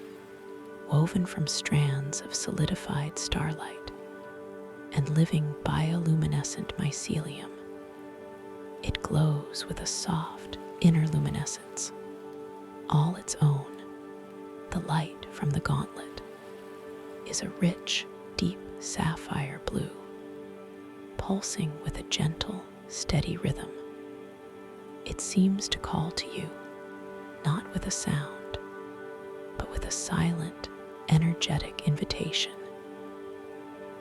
woven from strands of solidified starlight and living bioluminescent mycelium. It glows with a soft inner luminescence, all its own. The light from the gauntlet is a rich, deep sapphire blue, pulsing with a gentle, steady rhythm. It seems to call to you, not with a sound, but with a silent, energetic invitation.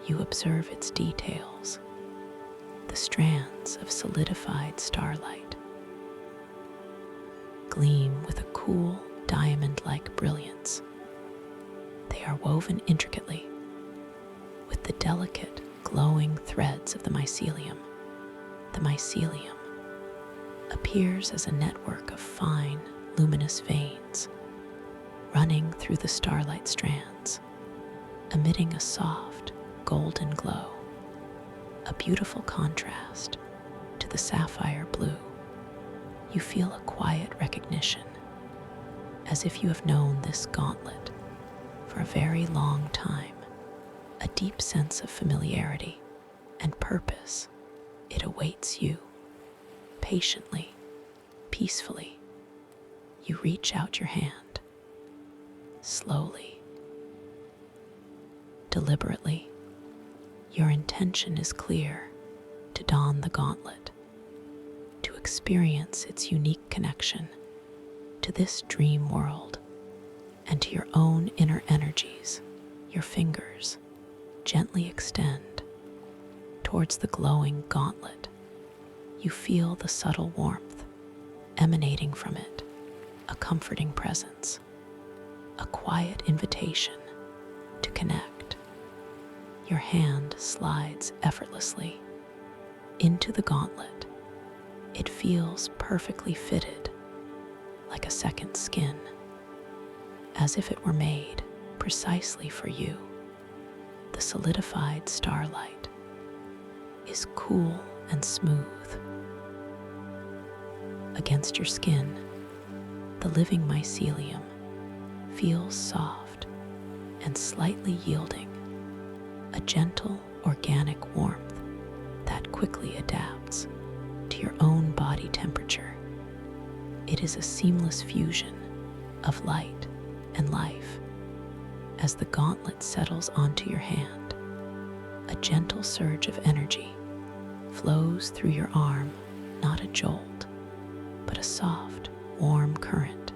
You observe its details, the strands of solidified starlight gleam with a cool, diamond-like brilliance. They are woven intricately with the delicate, glowing threads of the mycelium. The mycelium appears as a network of fine, luminous veins running through the starlight strands, emitting a soft, golden glow, a beautiful contrast to the sapphire blue. You feel a quiet recognition, as if you have known this gauntlet for a very long time, a deep sense of familiarity and purpose. It awaits you, patiently, peacefully. You reach out your hand, slowly, deliberately. Your intention is clear: to don the gauntlet, to experience its unique connection to this dream world and to your own inner energies. Your fingers gently extend towards the glowing gauntlet. You feel the subtle warmth emanating from it, a comforting presence, a quiet invitation to connect. Your hand slides effortlessly into the gauntlet. It feels perfectly fitted, like a second skin, as if it were made precisely for you. The solidified starlight is cool and smooth against your skin. The living mycelium feels soft and slightly yielding, a gentle, organic warmth that quickly adapts to your own body temperature. It is a seamless fusion of light and life. As the gauntlet settles onto your hand, a gentle surge of energy flows through your arm, not a jolt, but a soft, warm current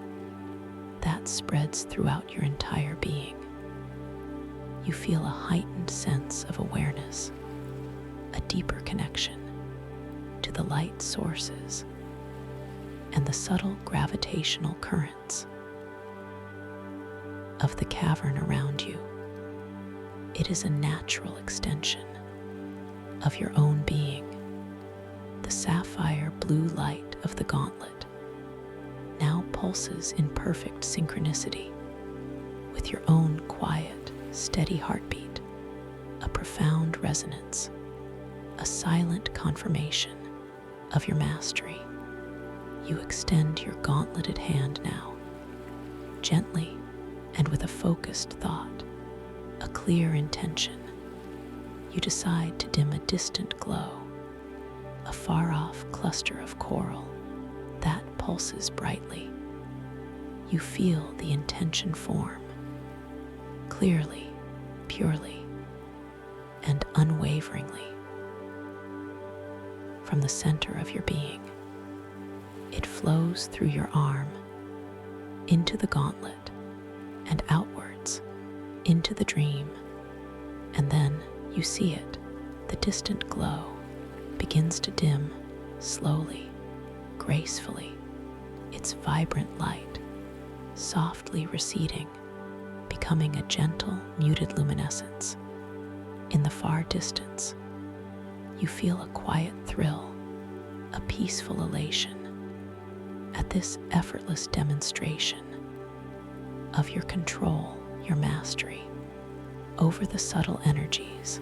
that spreads throughout your entire being. You feel a heightened sense of awareness, a deeper connection to the light sources and the subtle gravitational currents of the cavern around you. It is a natural extension of your own being. The sapphire blue light of the gauntlet now pulses in perfect synchronicity with your own quiet, steady heartbeat, a profound resonance, a silent confirmation of your mastery. You extend your gauntleted hand now, gently and with a focused thought, a clear intention. You decide to dim a distant glow, a far-off cluster of coral that pulses brightly. You feel the intention form, clearly, purely, and unwaveringly from the center of your being. It flows through your arm, into the gauntlet, and outwards into the dream. And then you see it. The distant glow begins to dim slowly, gracefully, its vibrant light softly receding, becoming a gentle, muted luminescence. In the far distance, you feel a quiet thrill, a peaceful elation at this effortless demonstration of your control, your mastery over the subtle energies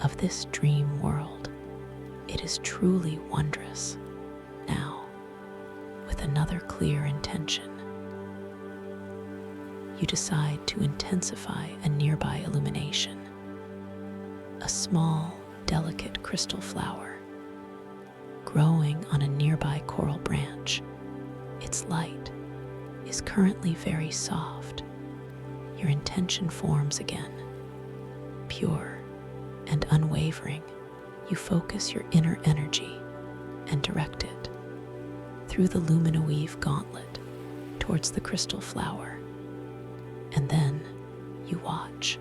of this dream world. It is truly wondrous. Now, with another clear intention, you decide to intensify a nearby illumination. A small, delicate crystal flower growing on a nearby coral branch. Its light is currently very soft. Your intention forms again. Pure and unwavering, you focus your inner energy and direct it through the luminoweave gauntlet towards the crystal flower. And then you watch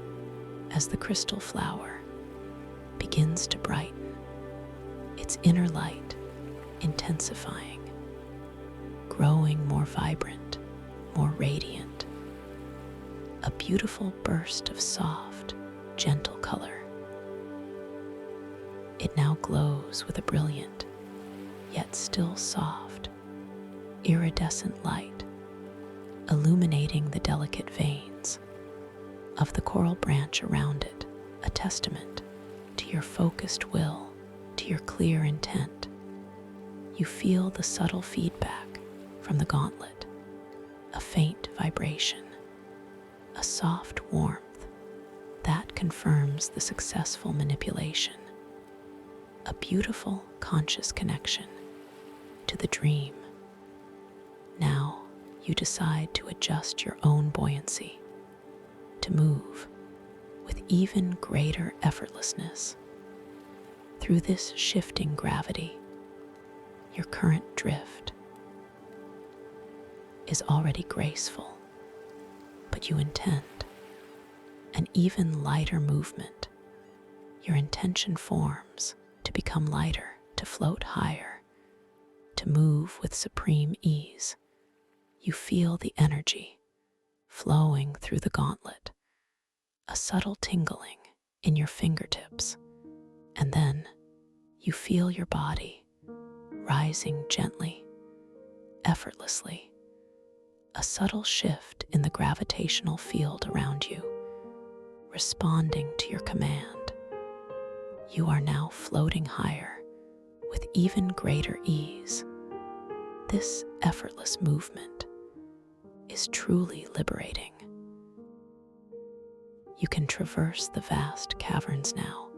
as the crystal flower begins to brighten, its inner light intensifying, growing more vibrant, more radiant. A beautiful burst of soft, gentle color. It now glows with a brilliant, yet still soft, iridescent light, illuminating the delicate veins of the coral branch around it, a testament to your focused will, to your clear intent. You feel the subtle feedback from the gauntlet, a faint vibration, a soft warmth that confirms the successful manipulation, a beautiful conscious connection to the dream. Now you decide to adjust your own buoyancy, to move with even greater effortlessness through this shifting gravity. Your current drift is already graceful, but you intend an even lighter movement. Your intention forms to become lighter, to float higher, to move with supreme ease. You feel the energy flowing through the gauntlet, a subtle tingling in your fingertips, and then you feel your body rising gently, effortlessly, a subtle shift in the gravitational field around you, responding to your command. You are now floating higher with even greater ease. This effortless movement is truly liberating. You can traverse the vast caverns now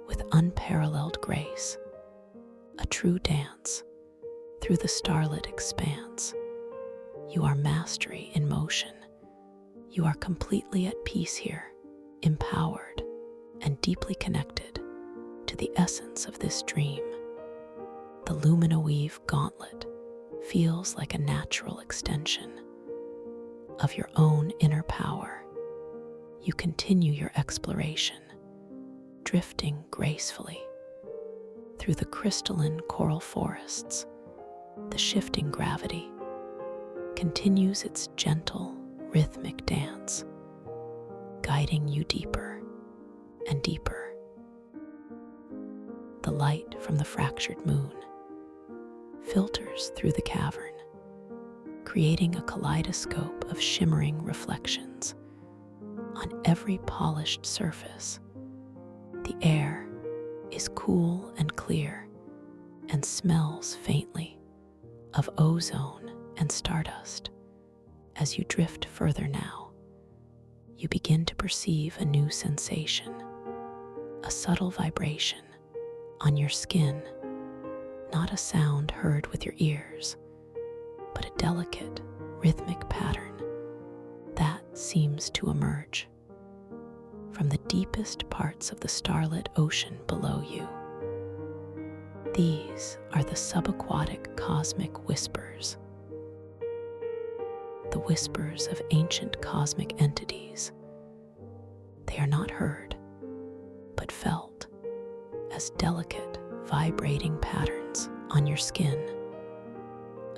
with unparalleled grace, a true dance through the starlit expanse. You are mastery in motion. You are completely at peace here, empowered and deeply connected to the essence of this dream. The luminoweave gauntlet feels like a natural extension of your own inner power. You continue your exploration, drifting gracefully through the crystalline coral forests. The shifting gravity continues its gentle, rhythmic dance, guiding you deeper and deeper. The light from the fractured moon filters through the cavern, creating a kaleidoscope of shimmering reflections on every polished surface. The air is cool and clear and smells faintly of ozone and stardust. As you drift further now, you begin to perceive a new sensation, a subtle vibration on your skin, not a sound heard with your ears, but a delicate, rhythmic pattern that seems to emerge from the deepest parts of the starlit ocean below you. These are the subaquatic cosmic whispers, the whispers of ancient cosmic entities. They are not heard, but felt as delicate, vibrating patterns on your skin,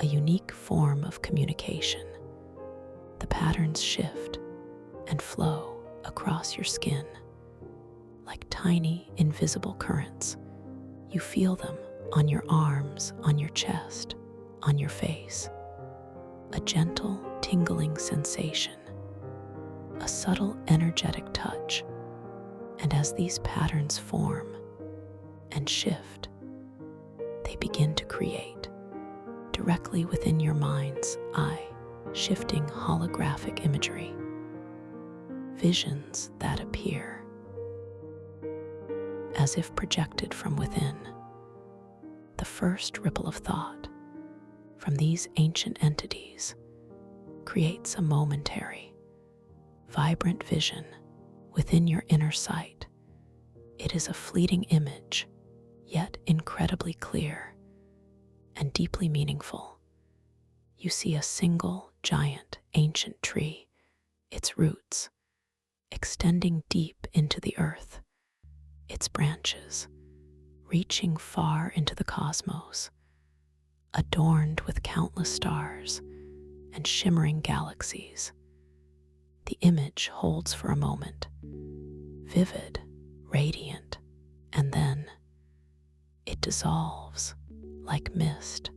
a unique form of communication. The patterns shift and flow across your skin like tiny, invisible currents. You feel them on your arms, on your chest, on your face. A gentle, tingling sensation, a subtle, energetic touch. And as these patterns form and shift, they begin to create directly within your mind's eye, shifting holographic imagery, visions that appear as if projected from within. The first ripple of thought from these ancient entities creates a momentary, vibrant vision within your inner sight. It is a fleeting image, yet incredibly clear and deeply meaningful. You see a single, giant, ancient tree, its roots extending deep into the earth, its branches reaching far into the cosmos, adorned with countless stars and shimmering galaxies. The image holds for a moment, vivid, radiant, and then it dissolves like mist,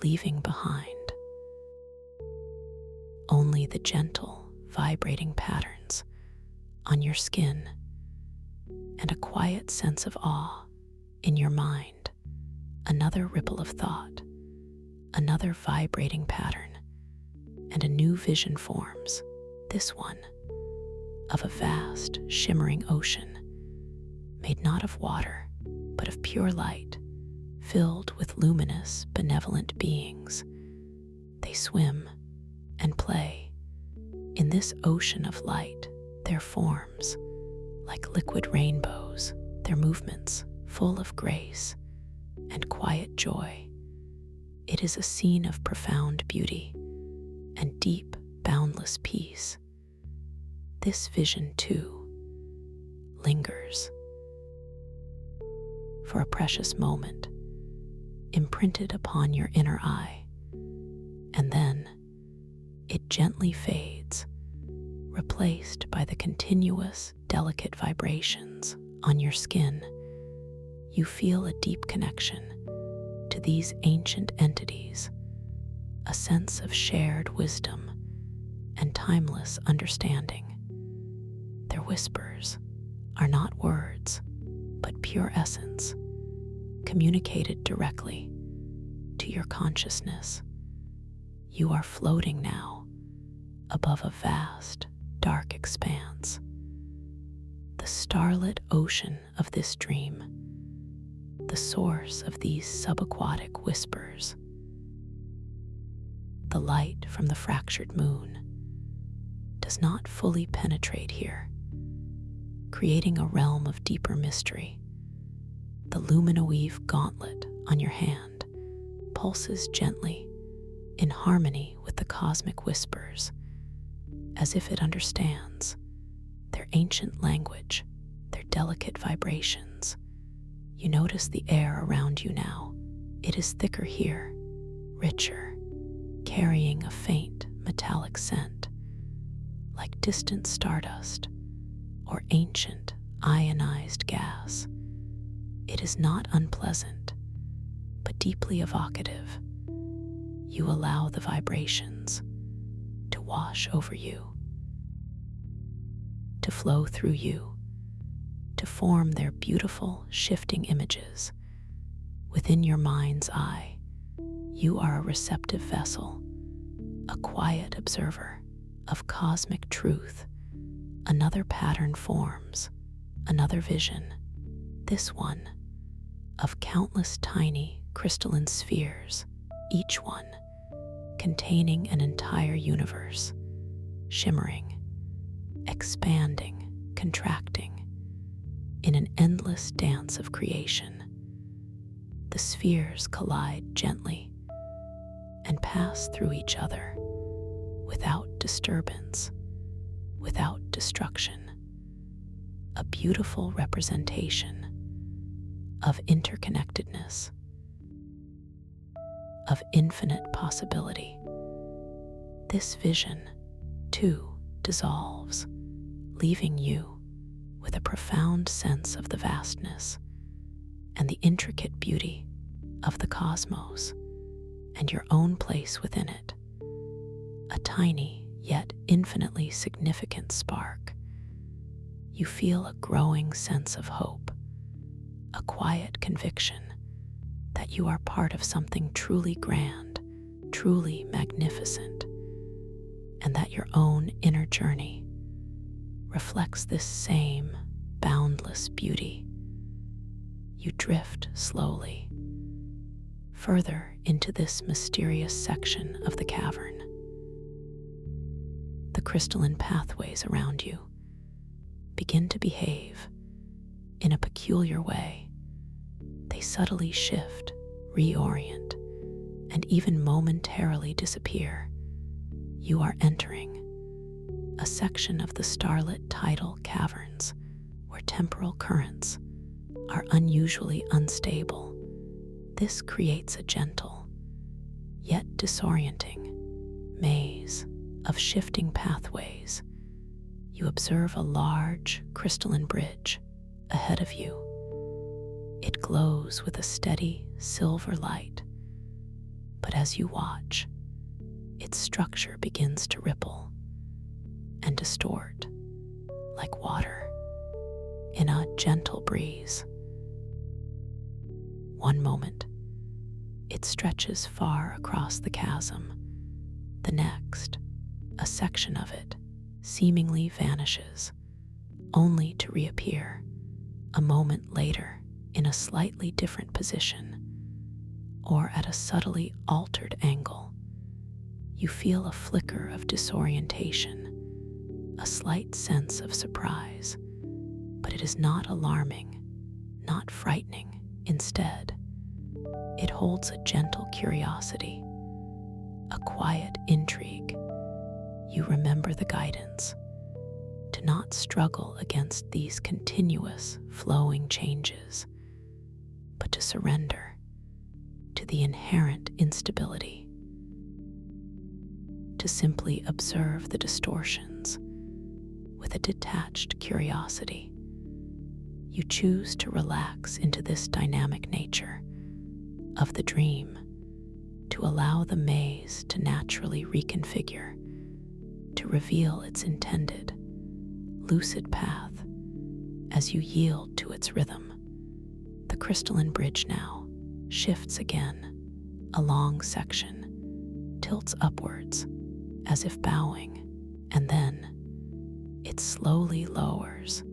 leaving behind only the gentle, vibrating patterns on your skin and a quiet sense of awe in your mind. Another ripple of thought, another vibrating pattern, and a new vision forms, this one of a vast, shimmering ocean, made not of water, but of pure light, filled with luminous, benevolent beings. They swim and play in this ocean of light, their forms like liquid rainbows, their movements full of grace and quiet joy. It is a scene of profound beauty and deep, boundless peace. This vision, too, lingers for a precious moment, imprinted upon your inner eye, and then it gently fades, replaced by the continuous, delicate vibrations on your skin. You feel a deep connection to these ancient entities, a sense of shared wisdom and timeless understanding. Their whispers are not words, but pure essence, communicated directly to your consciousness. You are floating now above a vast, dark expanse, the starlit ocean of this dream, the source of these subaquatic whispers. The light from the fractured moon does not fully penetrate here, creating a realm of deeper mystery. The luminoweave gauntlet on your hand pulses gently in harmony with the cosmic whispers, as if it understands their ancient language, their delicate vibrations. You notice the air around you now. It is thicker here, richer, carrying a faint metallic scent, like distant stardust or ancient ionized gas. It is not unpleasant, but deeply evocative. You allow the vibrations to wash over you, to flow through you, to form their beautiful, shifting images. Within your mind's eye, you are a receptive vessel, a quiet observer of cosmic truth. Another pattern forms, another vision, this one of countless tiny crystalline spheres, each one containing an entire universe, shimmering, expanding, contracting in an endless dance of creation. The spheres collide gently and pass through each other without disturbance, without destruction. A beautiful representation of interconnectedness, of infinite possibility. This vision, too, dissolves, leaving you with a profound sense of the vastness and the intricate beauty of the cosmos and your own place within it. A tiny yet infinitely significant spark. You feel a growing sense of hope, a quiet conviction that you are part of something truly grand, truly magnificent, and that your own inner journey reflects this same boundless beauty. You drift slowly, further into this mysterious section of the cavern. The crystalline pathways around you begin to behave in a peculiar way. They subtly shift, reorient, and even momentarily disappear. You are entering a section of the Starlit tidal caverns where temporal currents are unusually unstable. This creates a gentle, yet disorienting, maze of shifting pathways. You observe a large crystalline bridge ahead of you. It glows with a steady silver light, but as you watch, its structure begins to ripple and distort like water in a gentle breeze. One moment, it stretches far across the chasm. The next, a section of it seemingly vanishes, only to reappear a moment later in a slightly different position or at a subtly altered angle. You feel a flicker of disorientation, a slight sense of surprise, but it is not alarming, not frightening. Instead, it holds a gentle curiosity, a quiet intrigue. You remember the guidance to not struggle against these continuous, flowing changes, but to surrender to the inherent instability, to simply observe the distortions with a detached curiosity. You choose to relax into this dynamic nature of the dream, to allow the maze to naturally reconfigure, to reveal its intended, lucid path as you yield to its rhythm. The crystalline bridge now shifts again. A long section tilts upwards as if bowing, and then it slowly lowers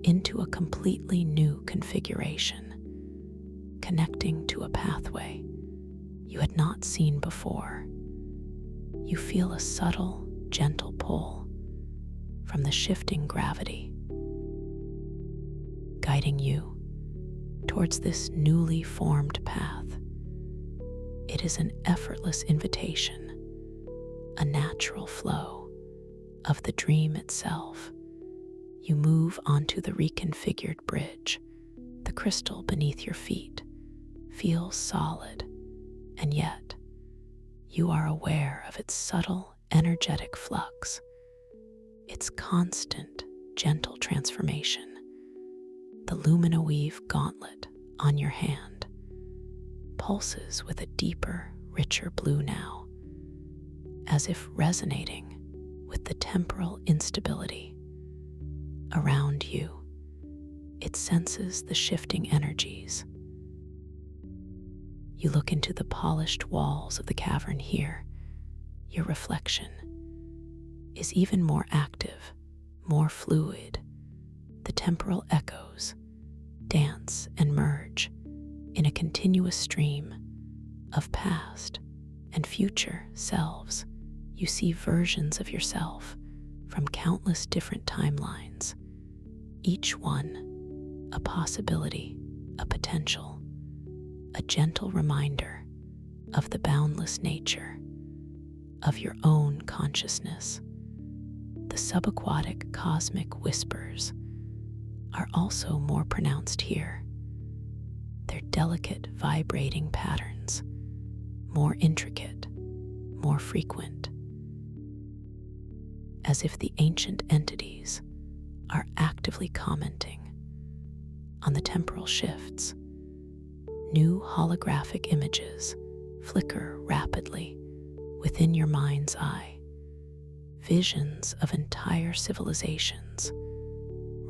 into a completely new configuration, connecting to a pathway you had not seen before. You feel a subtle, gentle pull from the shifting gravity, guiding you towards this newly formed path. It is an effortless invitation, a natural flow of the dream itself. You move onto the reconfigured bridge. The crystal beneath your feet feels solid, and yet you are aware of its subtle, energetic flux, its constant, gentle transformation. The lumino-weave gauntlet on your hand pulses with a deeper, richer blue now, as if resonating with the temporal instability around you. It senses the shifting energies. You look into the polished walls of the cavern here. Your reflection is even more active, more fluid. The temporal echoes dance and merge in a continuous stream of past and future selves. You see versions of yourself from countless different timelines, each one a possibility, a potential, a gentle reminder of the boundless nature of your own consciousness. The subaquatic cosmic whispers are also more pronounced here. Their delicate, vibrating patterns more intricate, more frequent, as if the ancient entities are actively commenting on the temporal shifts. New holographic images flicker rapidly within your mind's eye, visions of entire civilizations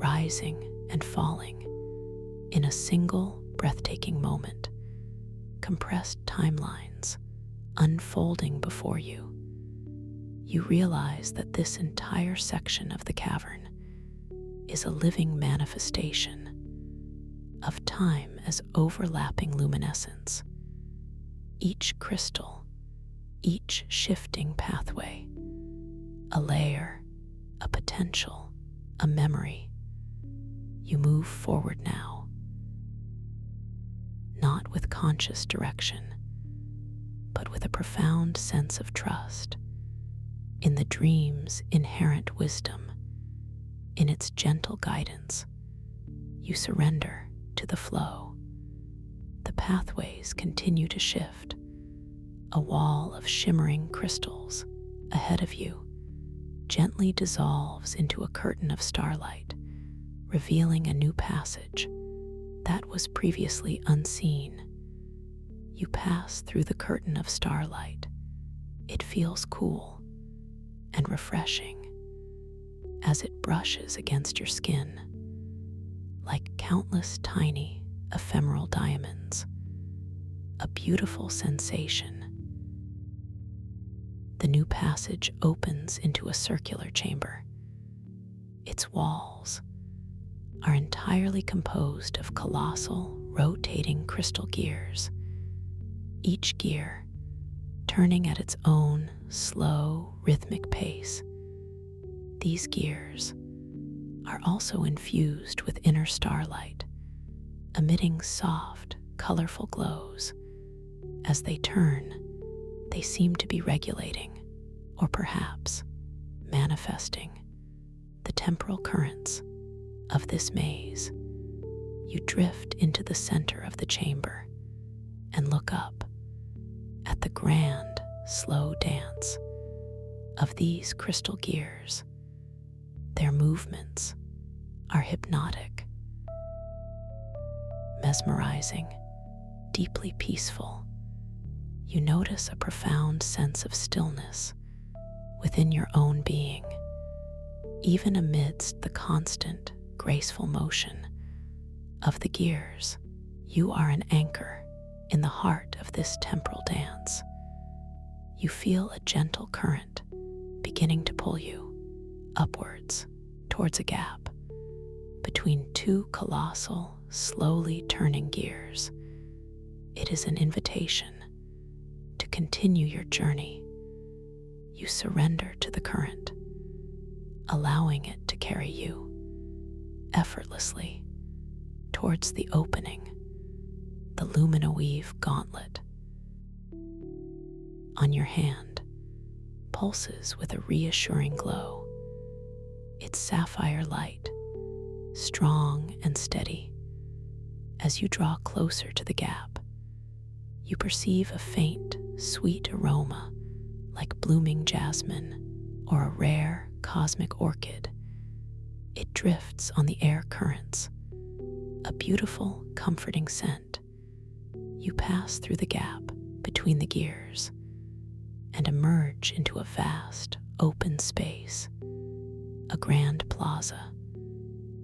rising and falling in a single breathtaking moment, compressed timelines unfolding before you. You realize that this entire section of the cavern is a living manifestation of time as overlapping luminescence. Each crystal, each shifting pathway, a layer, a potential, a memory. You move forward now, not with conscious direction, but with a profound sense of trust in the dream's inherent wisdom, in its gentle guidance. You surrender to the flow. The pathways continue to shift. A wall of shimmering crystals ahead of you gently dissolves into a curtain of starlight, revealing a new passage that was previously unseen. You pass through the curtain of starlight. It feels cool and refreshing as it brushes against your skin like countless tiny ephemeral diamonds, a beautiful sensation. The new passage opens into a circular chamber. Its walls are entirely composed of colossal, rotating crystal gears, each gear turning at its own slow, rhythmic pace. These gears are also infused with inner starlight, emitting soft, colorful glows. As they turn, they seem to be regulating, or perhaps manifesting, the temporal currents of this maze. You drift into the center of the chamber and look up at the grand, slow dance of these crystal gears. Their movements are hypnotic, mesmerizing, deeply peaceful. You notice a profound sense of stillness within your own being, even amidst the constant, graceful motion of the gears. You are an anchor in the heart of this temporal dance. You feel a gentle current beginning to pull you upwards towards a gap between two colossal, slowly turning gears. It is an invitation to continue your journey. You surrender to the current, allowing it to carry you effortlessly towards the opening, the Luminoweave gauntlet. On your hand pulses with a reassuring glow. Its sapphire light, strong and steady. As you draw closer to the gap, you perceive a faint, sweet aroma like blooming jasmine or a rare cosmic orchid. It drifts on the air currents, a beautiful, comforting scent. You pass through the gap between the gears and emerge into a vast, open space, a grand plaza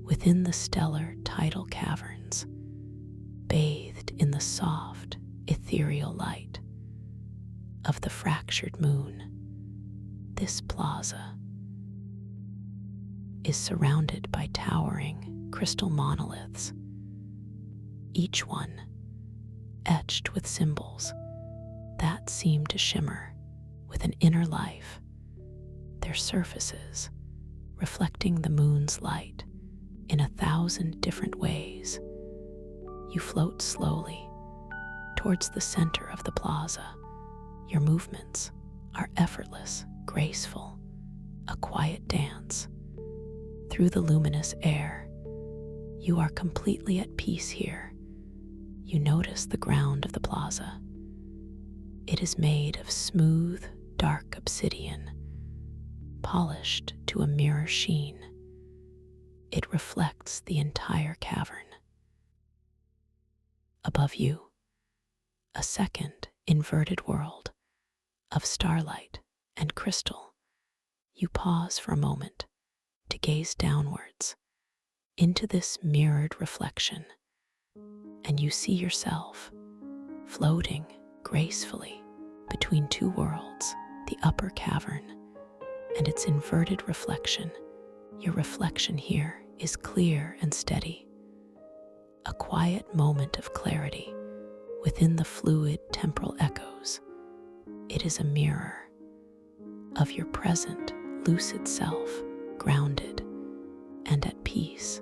within the stellar tidal caverns, bathed in the soft, ethereal light of the fractured moon. This plaza is surrounded by towering crystal monoliths, each one etched with symbols that seem to shimmer with an inner life, their surfaces reflecting the moon's light in 1,000 different ways. You float slowly towards the center of the plaza. Your movements are effortless, graceful, a quiet dance. Through the luminous air, you are completely at peace here. You notice the ground of the plaza. It is made of smooth, dark obsidian, polished to a mirror sheen. It reflects the entire cavern. Above you, a second inverted world of starlight and crystal. You pause for a moment to gaze downwards into this mirrored reflection, and you see yourself floating gracefully between two worlds, the upper cavern and its inverted reflection. Your reflection here is clear and steady, a quiet moment of clarity within the fluid temporal echoes. It is a mirror of your present lucid self, grounded and at peace.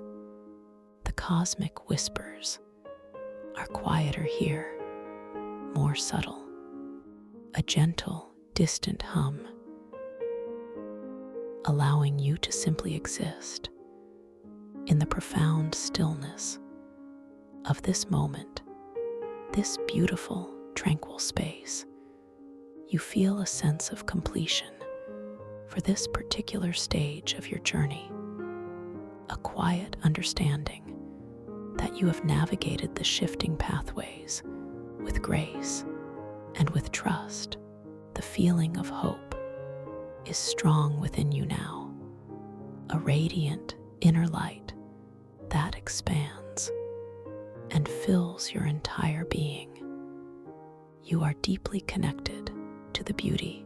The cosmic whispers are quieter here, more subtle, a gentle, distant hum, allowing you to simply exist in the profound stillness of this moment, this beautiful, tranquil space. You feel a sense of completion for this particular stage of your journey, a quiet understanding that you have navigated the shifting pathways with grace and with trust. The feeling of hope is strong within you now, a radiant inner light that expands and fills your entire being. You are deeply connected to the beauty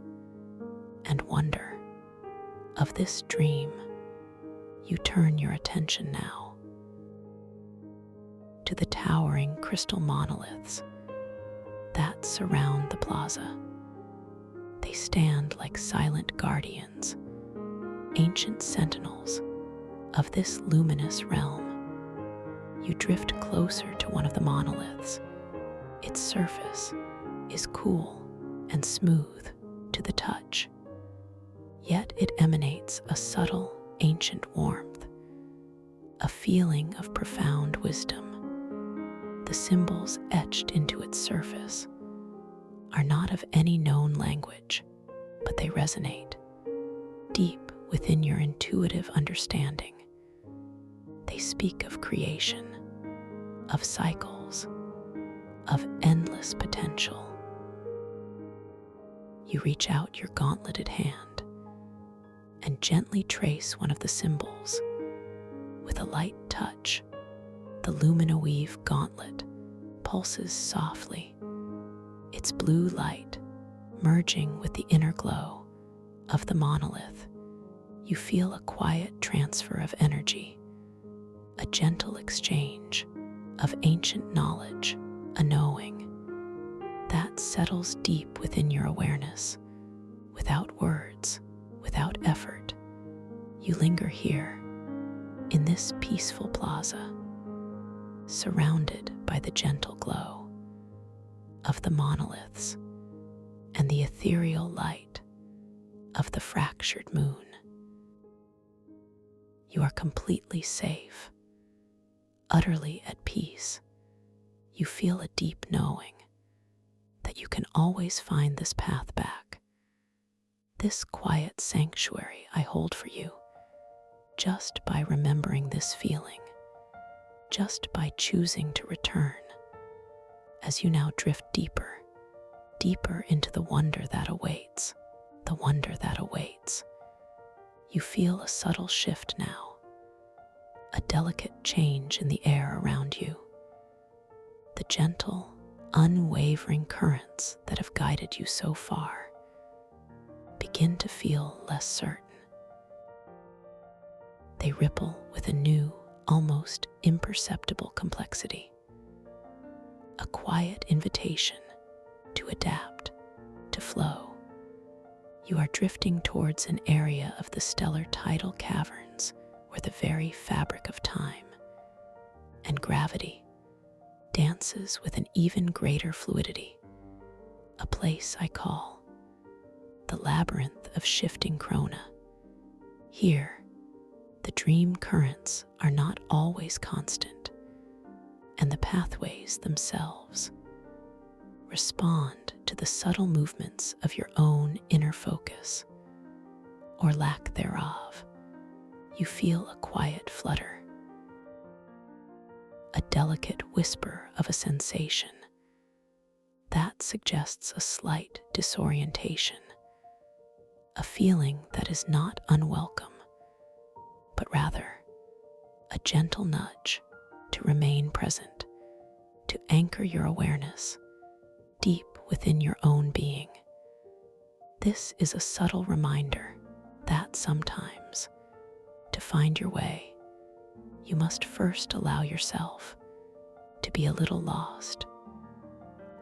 and wonder of this dream. You turn your attention now to the towering crystal monoliths that surround the plaza. They stand like silent guardians, ancient sentinels of this luminous realm. You drift closer to one of the monoliths. Its surface is cool and smooth to the touch, yet it emanates a subtle, ancient warmth, a feeling of profound wisdom. The symbols etched into its surface are not of any known language, but they resonate deep within your intuitive understanding. They speak of creation, of cycles, of endless potential. You reach out your gauntleted hand and gently trace one of the symbols. With a light touch, the luminoweave gauntlet pulses softly, its blue light merging with the inner glow of the monolith. You feel a quiet transfer of energy, a gentle exchange of ancient knowledge, a knowing that settles deep within your awareness. Without words, without effort, you linger here in this peaceful plaza, surrounded by the gentle glow of the monoliths and the ethereal light of the fractured moon. You are completely safe, utterly at peace. You feel a deep knowing that you can always find this path back, this quiet sanctuary I hold for you, just by remembering this feeling, just by choosing to return. As you now drift deeper, deeper into the wonder that awaits, the wonder that awaits, you feel a subtle shift now, a delicate change in the air around you. The gentle, unwavering currents that have guided you so far begin to feel less certain. They ripple with a new, almost imperceptible complexity, a quiet invitation to adapt, to flow. You are drifting towards an area of the stellar tidal caverns where the very fabric of time and gravity dances with an even greater fluidity, a place I call the labyrinth of shifting Krona. Here, the dream currents are not always constant, and the pathways themselves respond to the subtle movements of your own inner focus, or lack thereof. You feel a quiet flutter, a delicate whisper of a sensation that suggests a slight disorientation, a feeling that is not unwelcome, but rather a gentle nudge to remain present, to anchor your awareness deep within your own being. This is a subtle reminder that sometimes, to find your way, you must first allow yourself to be a little lost.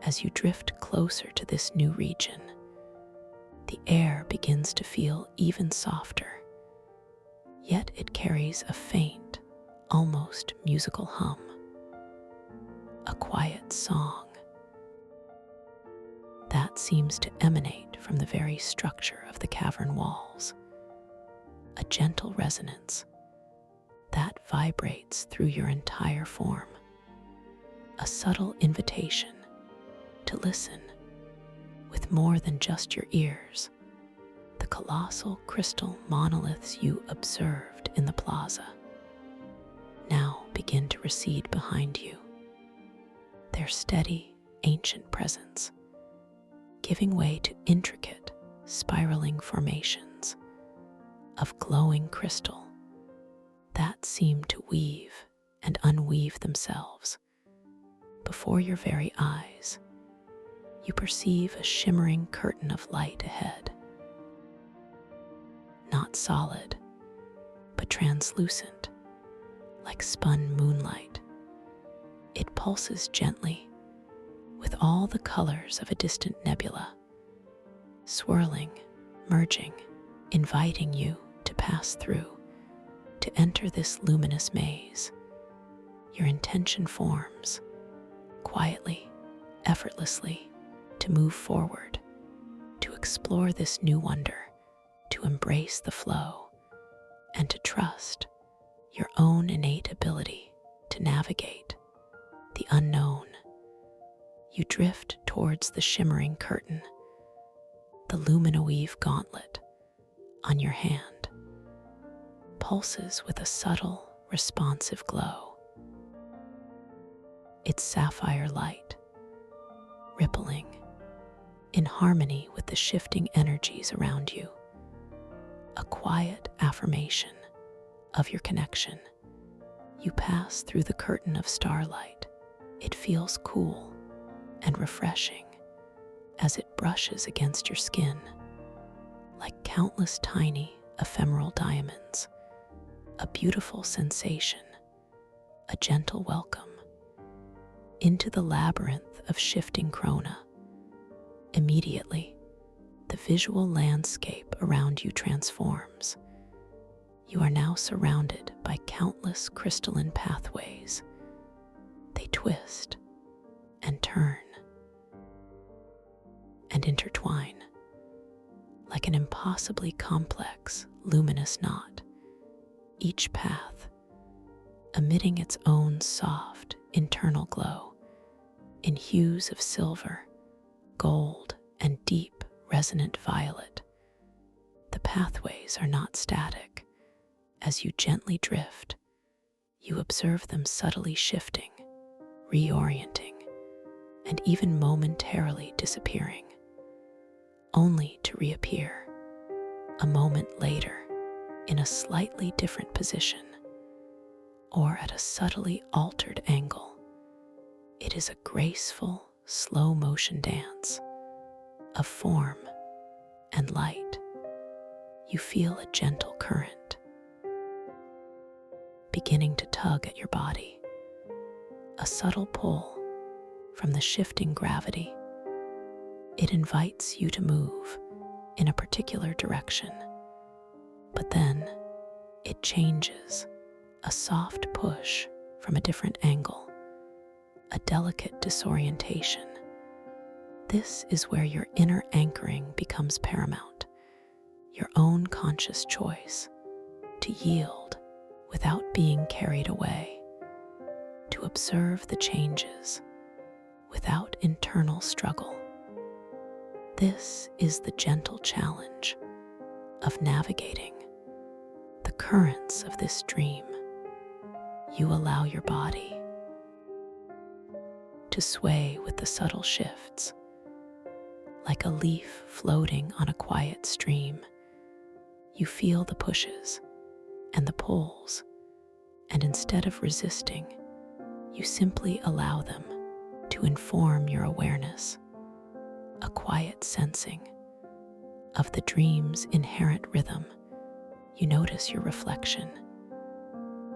As you drift closer to this new region, the air begins to feel even softer, yet it carries a faint, almost musical hum, a quiet song that seems to emanate from the very structure of the cavern walls, a gentle resonance that vibrates through your entire form, a subtle invitation to listen with more than just your ears. The colossal crystal monoliths you observed in the plaza now begin to recede behind you, their steady, ancient presence giving way to intricate, spiraling formations of glowing crystal that seem to weave and unweave themselves before your very eyes. You perceive a shimmering curtain of light ahead, not solid, but translucent, like spun moonlight. It pulses gently with all the colors of a distant nebula, swirling, merging, inviting you to pass through, to enter this luminous maze. Your intention forms, quietly, effortlessly, to move forward, to explore this new wonder, to embrace the flow, and to trust your own innate ability to navigate the unknown. You drift towards the shimmering curtain, the luminoweave gauntlet on your hand pulses with a subtle, responsive glow. Its sapphire light, rippling in harmony with the shifting energies around you, a quiet affirmation of your connection. You pass through the curtain of starlight. It feels cool and refreshing as it brushes against your skin like countless tiny, ephemeral diamonds, a beautiful sensation, a gentle welcome into the labyrinth of shifting corona. Immediately, the visual landscape around you transforms. You are now surrounded by countless crystalline pathways. They twist and turn and intertwine like an impossibly complex, luminous knot, each path emitting its own soft, internal glow in hues of silver, gold, and deep, resonant violet. The pathways are not static. As you gently drift, you observe them subtly shifting, reorienting, and even momentarily disappearing, only to reappear a moment later in a slightly different position or at a subtly altered angle. It is a graceful, slow motion dance of form and light. You feel a gentle current beginning to tug at your body, a subtle pull from the shifting gravity. It invites you to move in a particular direction, but then it changes, a soft push from a different angle, a delicate disorientation. This is where your inner anchoring becomes paramount, your own conscious choice to yield without being carried away, to observe the changes without internal struggle. This is the gentle challenge of navigating the currents of this dream. You allow your body to sway with the subtle shifts, like a leaf floating on a quiet stream. You feel the pushes and the pulls, and instead of resisting, you simply allow them to inform your awareness, a quiet sensing of the dream's inherent rhythm. You notice your reflection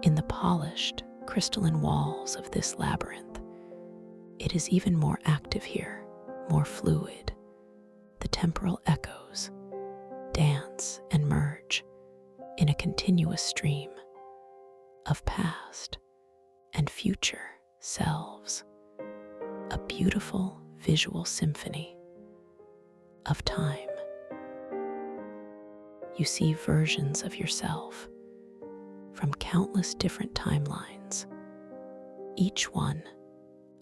in the polished, crystalline walls of this labyrinth. It is even more active here, more fluid. The temporal echoes dance and merge in a continuous stream of past and future selves, a beautiful visual symphony of time. You see versions of yourself from countless different timelines, each one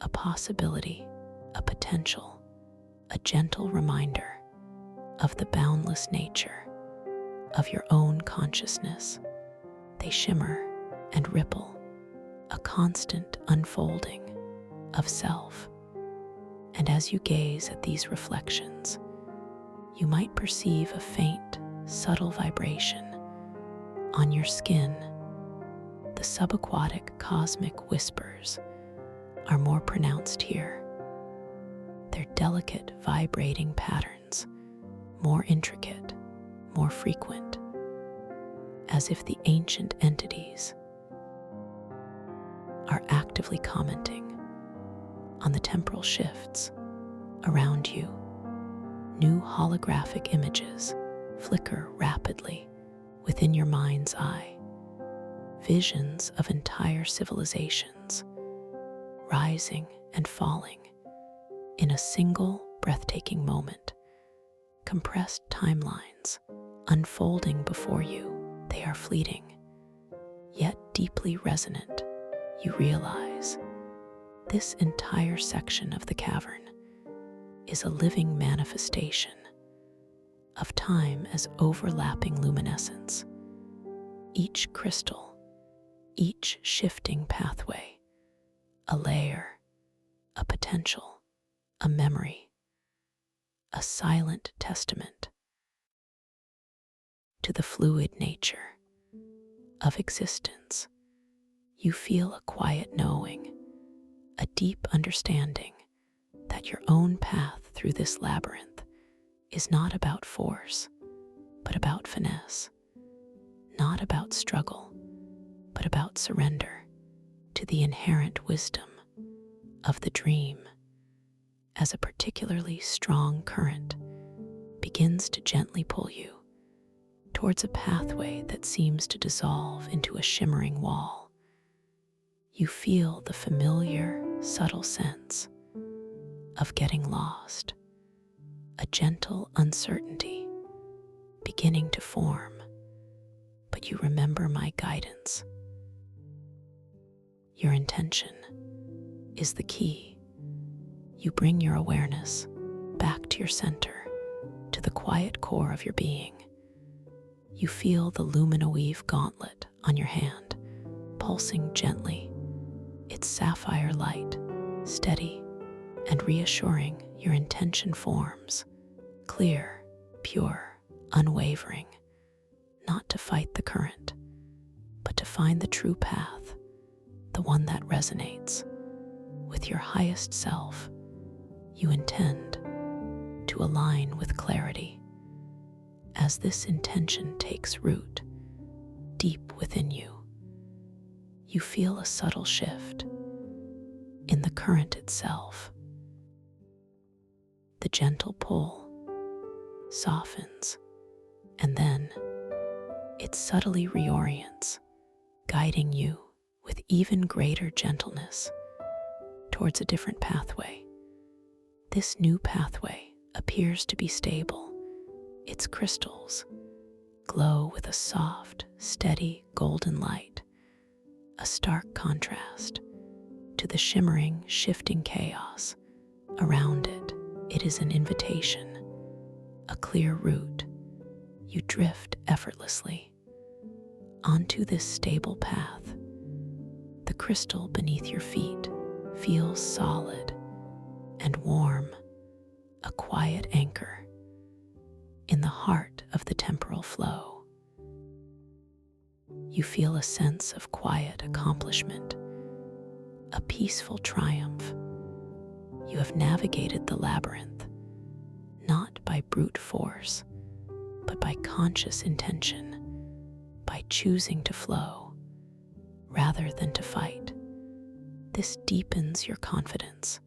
a possibility, a potential, a gentle reminder of the boundless nature of your own consciousness. They shimmer and ripple, a constant unfolding of self. And as you gaze at these reflections, you might perceive a faint, subtle vibration on your skin. The subaquatic cosmic whispers are more pronounced here, their delicate vibrating patterns more intricate, more frequent, as if the ancient entities are actively commenting on the temporal shifts around you. New holographic images flicker rapidly within your mind's eye, visions of entire civilizations rising and falling in a single breathtaking moment, compressed timelines unfolding before you. They are fleeting, yet deeply resonant. You realize this entire section of the cavern is a living manifestation of time as overlapping luminescence. Each crystal, each shifting pathway, a layer, a potential, a memory, a silent testament to the fluid nature of existence. You feel a quiet knowing, a deep understanding that your own path through this labyrinth is not about force, but about finesse, not about struggle, but about surrender to the inherent wisdom of the dream. As a particularly strong current begins to gently pull you towards a pathway that seems to dissolve into a shimmering wall, you feel the familiar, subtle sense of getting lost, a gentle uncertainty beginning to form. But you remember my guidance. Your intention is the key. You bring your awareness back to your center, to the quiet core of your being. You feel the luminoweave gauntlet on your hand, pulsing gently, its sapphire light, steady and reassuring. Your intention forms, clear, pure, unwavering, not to fight the current, but to find the true path, the one that resonates with your highest self. You intend to align with clarity. As this intention takes root deep within you, you feel a subtle shift in the current itself. The gentle pull softens, and then it subtly reorients, guiding you with even greater gentleness towards a different pathway. This new pathway appears to be stable. Its crystals glow with a soft, steady golden light, a stark contrast to the shimmering, shifting chaos around it. It is an invitation clear route, you drift effortlessly onto this stable path. The crystal beneath your feet feels solid and warm, a quiet anchor in the heart of the temporal flow. You feel a sense of quiet accomplishment, a peaceful triumph. You have navigated the labyrinth, not by brute force, but by conscious intention, by choosing to flow rather than to fight. This deepens your confidence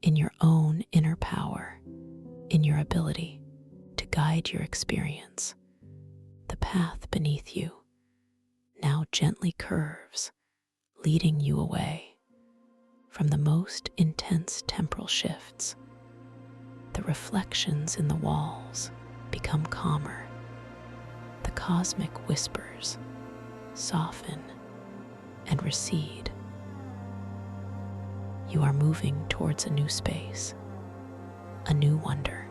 in your own inner power, in your ability to guide your experience. The path beneath you now gently curves, leading you away from the most intense temporal shifts. The reflections in the walls become calmer. The cosmic whispers soften and recede. You are moving towards a new space, a new wonder.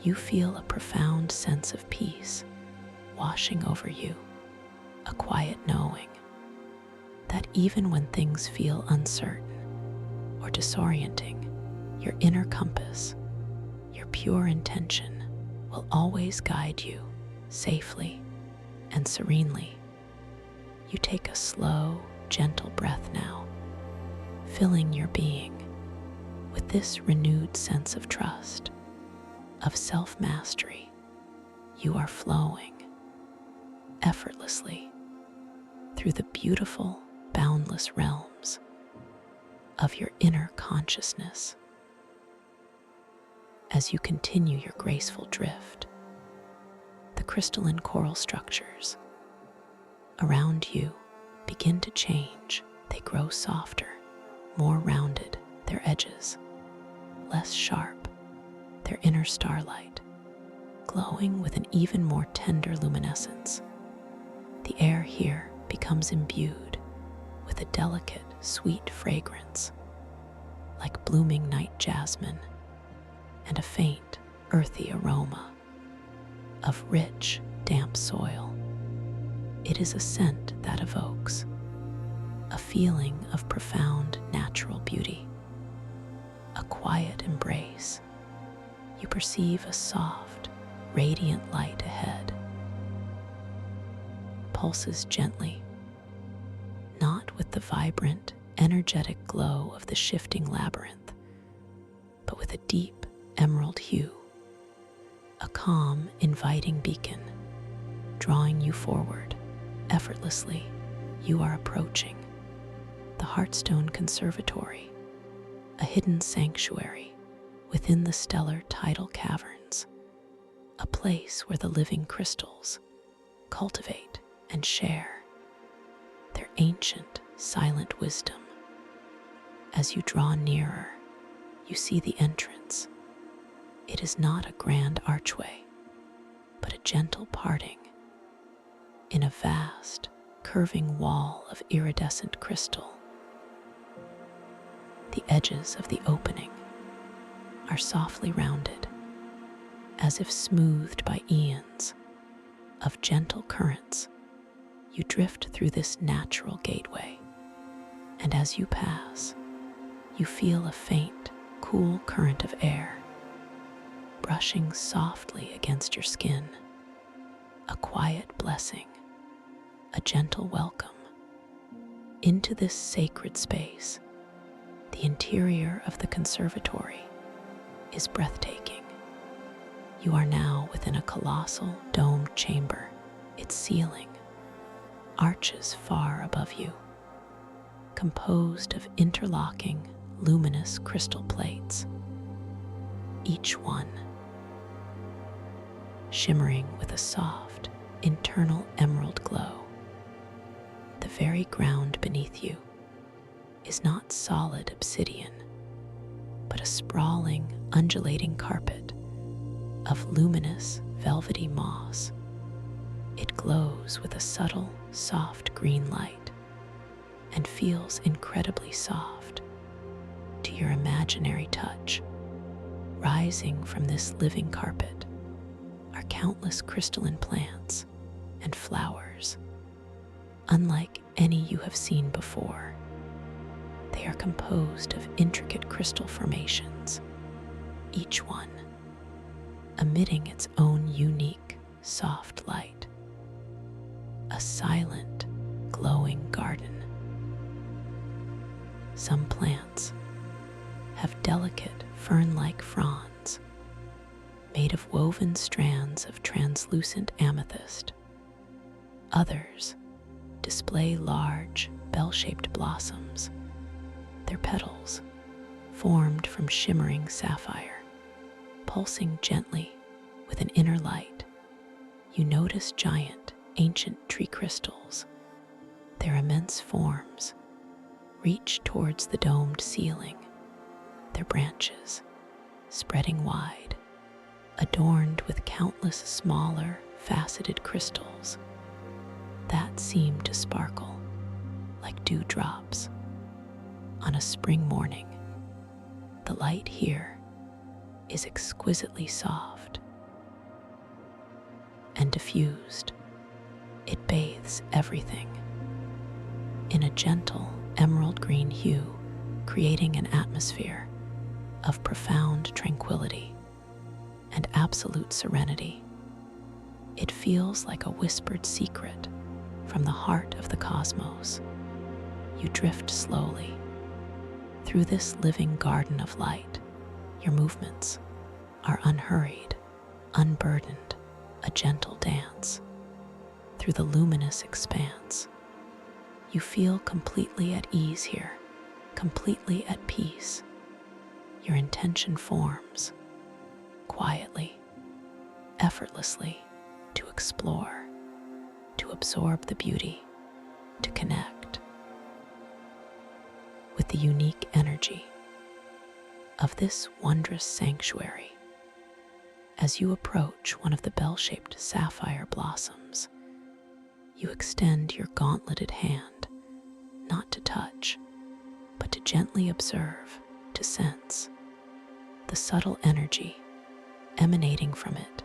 You feel a profound sense of peace washing over you, a quiet knowing that even when things feel uncertain or disorienting, your inner compass, your pure intention, will always guide you safely and serenely. You take a slow, gentle breath now, filling your being with this renewed sense of trust, of self-mastery. You are flowing effortlessly through the beautiful, boundless realms of your inner consciousness. As you continue your graceful drift, the crystalline coral structures around you begin to change. They grow softer, more rounded, their edges less sharp, their inner starlight glowing with an even more tender luminescence. The air here becomes imbued with a delicate, sweet fragrance, like blooming night jasmine, and a faint, earthy aroma of rich, damp soil. It is a scent that evokes a feeling of profound natural beauty, a quiet embrace. You perceive a soft, radiant light ahead. Pulses gently, not with the vibrant, energetic glow of the shifting labyrinth, but with a deep emerald hue, a calm, inviting beacon, drawing you forward. Effortlessly, you are approaching the Heartstone Conservatory, a hidden sanctuary within the stellar tidal caverns, a place where the living crystals cultivate and share their ancient, silent wisdom. As you draw nearer, you see the entrance. It is not a grand archway, but a gentle parting in a vast, curving wall of iridescent crystal. The edges of the opening are softly rounded, as if smoothed by eons of gentle currents. You drift through this natural gateway, and as you pass, you feel a faint, cool current of air brushing softly against your skin, a quiet blessing, a gentle welcome into this sacred space. The interior of the conservatory is breathtaking. You are now within a colossal domed chamber, its ceiling arches far above you, composed of interlocking, luminous crystal plates, each one shimmering with a soft, internal emerald glow. The very ground beneath you is not solid obsidian, but a sprawling, undulating carpet of luminous, velvety moss. It glows with a subtle, soft green light and feels incredibly soft to your imaginary touch. Rising from this living carpet are countless crystalline plants and flowers, unlike any you have seen before. They are composed of intricate crystal formations, each one emitting its own unique, soft light. A silent, glowing garden. Some plants have delicate fern-like fronds made of woven strands of translucent amethyst. Others display large, bell-shaped blossoms, their petals formed from shimmering sapphire, pulsing gently with an inner light. You notice giant, ancient tree crystals. Their immense forms reach towards the domed ceiling, their branches spreading wide, adorned with countless smaller, faceted crystals that seem to sparkle like dewdrops. On a spring morning, the light here is exquisitely soft and diffused. It bathes everything in a gentle emerald green hue, creating an atmosphere of profound tranquility and absolute serenity. It feels like a whispered secret from the heart of the cosmos. You drift slowly through this living garden of light. Your movements are unhurried, unburdened, a gentle dance through the luminous expanse. You feel completely at ease here, completely at peace. Your intention forms quietly, effortlessly, to explore, to absorb the beauty, to connect with the unique energy of this wondrous sanctuary. As you approach one of the bell-shaped sapphire blossoms, you extend your gauntleted hand, not to touch, but to gently observe, to sense the subtle energy emanating from it.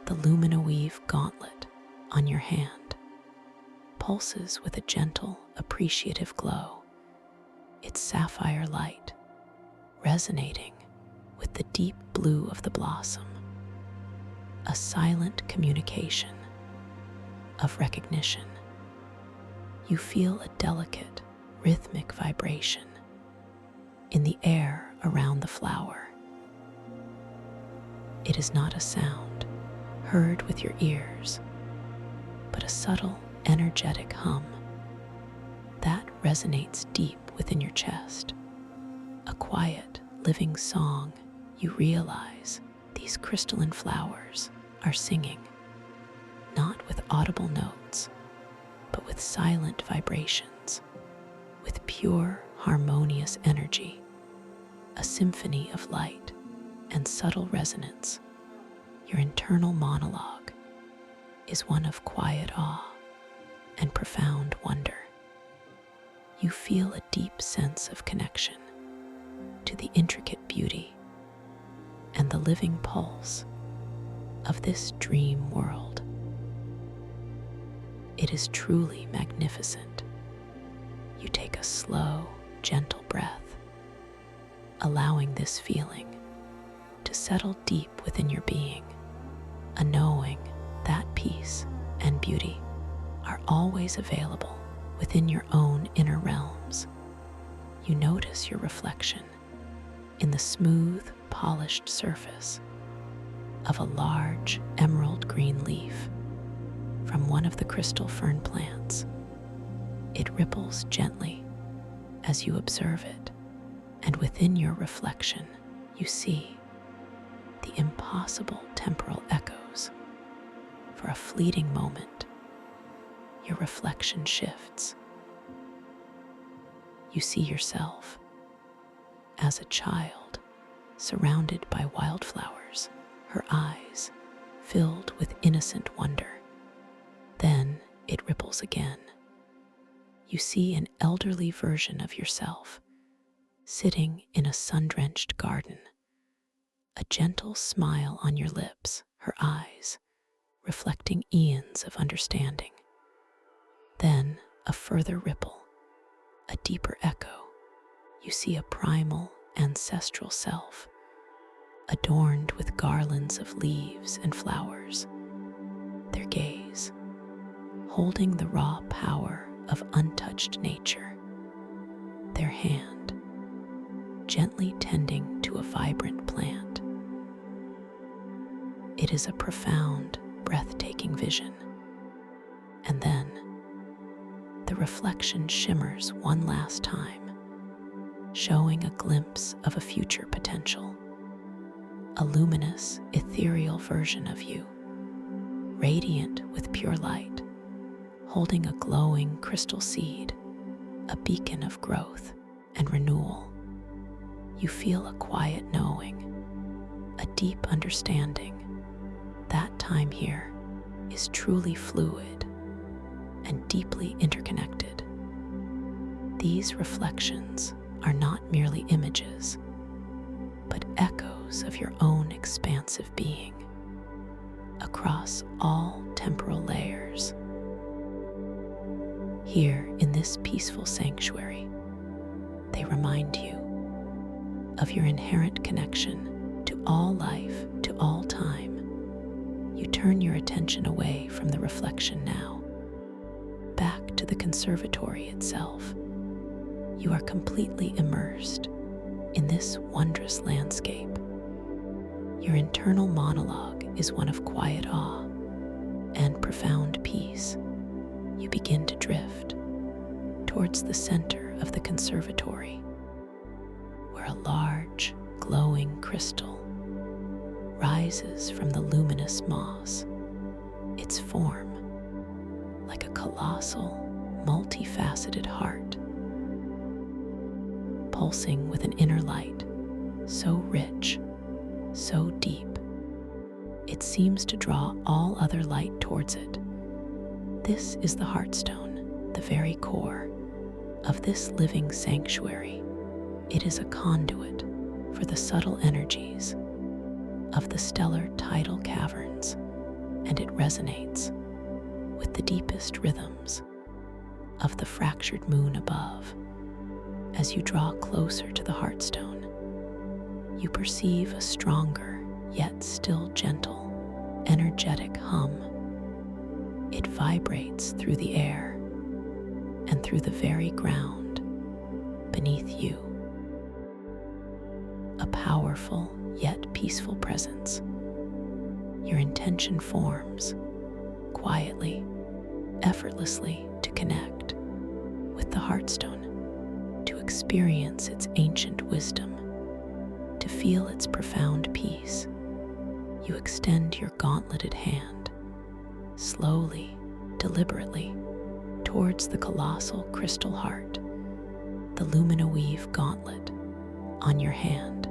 The luminoweave gauntlet on your hand pulses with a gentle, appreciative glow, its sapphire light resonating with the deep blue of the blossom. A silent communication of recognition. You feel a delicate, rhythmic vibration in the air around the flower. It is not a sound heard with your ears, but a subtle, energetic hum that resonates deep within your chest. A quiet, living song. You realize these crystalline flowers are singing, not with audible notes, but with silent vibrations, with pure, harmonious energy, a symphony of light and subtle resonance. Your internal monologue is one of quiet awe and profound wonder. You feel a deep sense of connection to the intricate beauty and the living pulse of this dream world. It is truly magnificent. You take a slow, gentle breath, allowing this feeling to settle deep within your being, a knowing that peace and beauty are always available within your own inner realms. You notice your reflection in the smooth, polished surface of a large emerald green leaf from one of the crystal fern plants. It ripples gently as you observe it, and within your reflection, you see the impossible temporal echoes. For a fleeting moment, your reflection shifts. You see yourself as a child surrounded by wildflowers, her eyes filled with innocent wonder. Then it ripples again. You see an elderly version of yourself sitting in a sun-drenched garden, a gentle smile on your lips, her eyes reflecting eons of understanding. Then a further ripple, a deeper echo. You see a primal, ancestral self, adorned with garlands of leaves and flowers, their gaze holding the raw power of untouched nature, their hand gently tending to a vibrant plant. It is a profound, breathtaking vision. And then the reflection shimmers one last time, showing a glimpse of a future potential, a luminous, ethereal version of you, radiant with pure light, holding a glowing crystal seed, a beacon of growth and renewal. You feel a quiet knowing, a deep understanding that time here is truly fluid and deeply interconnected. These reflections are not merely images, but echoes of your own expansive being across all temporal layers. Here in this peaceful sanctuary, they remind you of your inherent connection to all life, to all time. You turn your attention away from the reflection now, back to the conservatory itself. You are completely immersed in this wondrous landscape. Your internal monologue is one of quiet awe and profound peace. You begin to drift towards the center of the conservatory, where a large, glowing crystal rises from the luminous moss, its form like a colossal, multifaceted heart, pulsing with an inner light so rich, so deep, it seems to draw all other light towards it. This is the heartstone, the very core of this living sanctuary. It is a conduit for the subtle energies of the stellar tidal caverns, and it resonates with the deepest rhythms of the fractured moon above. As you draw closer to the heartstone, you perceive a stronger, yet still gentle, energetic hum. It vibrates through the air and through the very ground beneath you. A powerful yet peaceful presence. Your intention forms quietly, effortlessly to connect with the heartstone, to experience its ancient wisdom, to feel its profound peace. You extend your gauntleted hand, slowly, deliberately, towards the colossal crystal heart. The lumina-weave gauntlet on your hand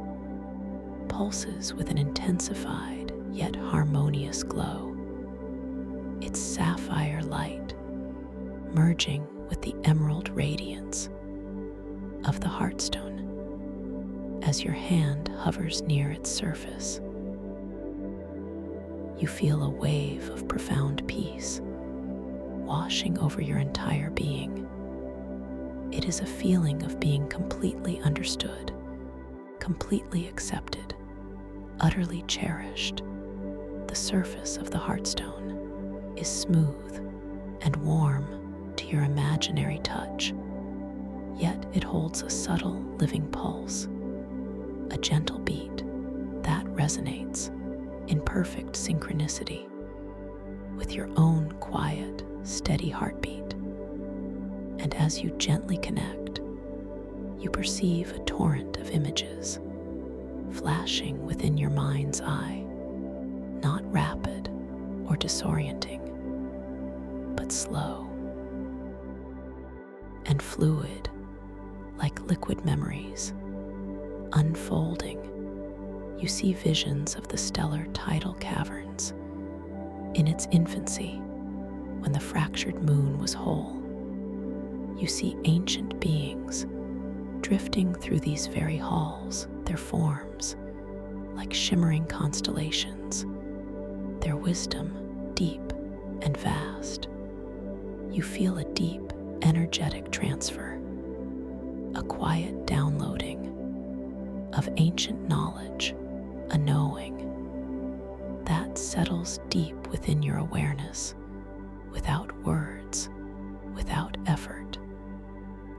pulses with an intensified yet harmonious glow, its sapphire light merging with the emerald radiance of the heartstone as your hand hovers near its surface. You feel a wave of profound peace washing over your entire being. It is a feeling of being completely understood, completely accepted, utterly cherished. The surface of the heartstone is smooth and warm to your imaginary touch, yet it holds a subtle living pulse, a gentle beat that resonates in perfect synchronicity with your own quiet, steady heartbeat. And as you gently connect, you perceive a torrent of images flashing within your mind's eye, not rapid or disorienting, but slow and fluid, like liquid memories. Unfolding, you see visions of the stellar tidal caverns in its infancy, when the fractured moon was whole. You see ancient beings drifting through these very halls, their forms like shimmering constellations, their wisdom deep and vast. You feel a deep, energetic transfer, a quiet downloading of ancient knowledge, a knowing that settles deep within your awareness, without words, without effort,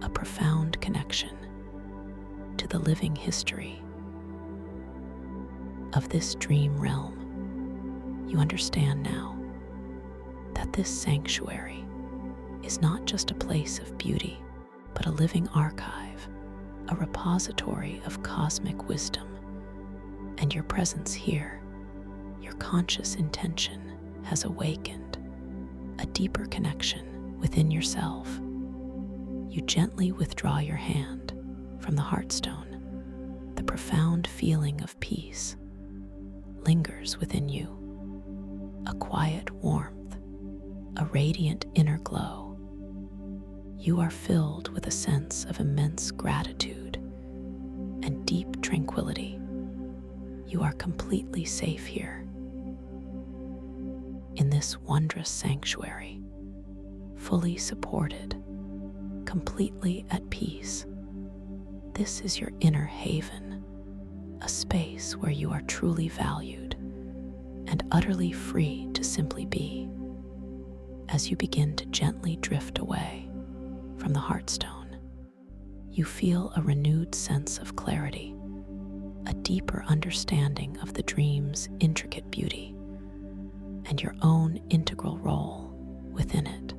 a profound connection to the living history of this dream realm. You understand now that this sanctuary is not just a place of beauty, but a living archive, a repository of cosmic wisdom. And your presence here, your conscious intention, has awakened a deeper connection within yourself. You gently withdraw your hand from the heartstone. The profound feeling of peace lingers within you, a quiet warmth, a radiant inner glow. You are filled with a sense of immense gratitude and deep tranquility. You are completely safe here, in this wondrous sanctuary, fully supported, completely at peace. This is your inner haven, a space where you are truly valued and utterly free to simply be. As you begin to gently drift away from the heartstone, you feel a renewed sense of clarity, a deeper understanding of the dream's intricate beauty and your own integral role within it.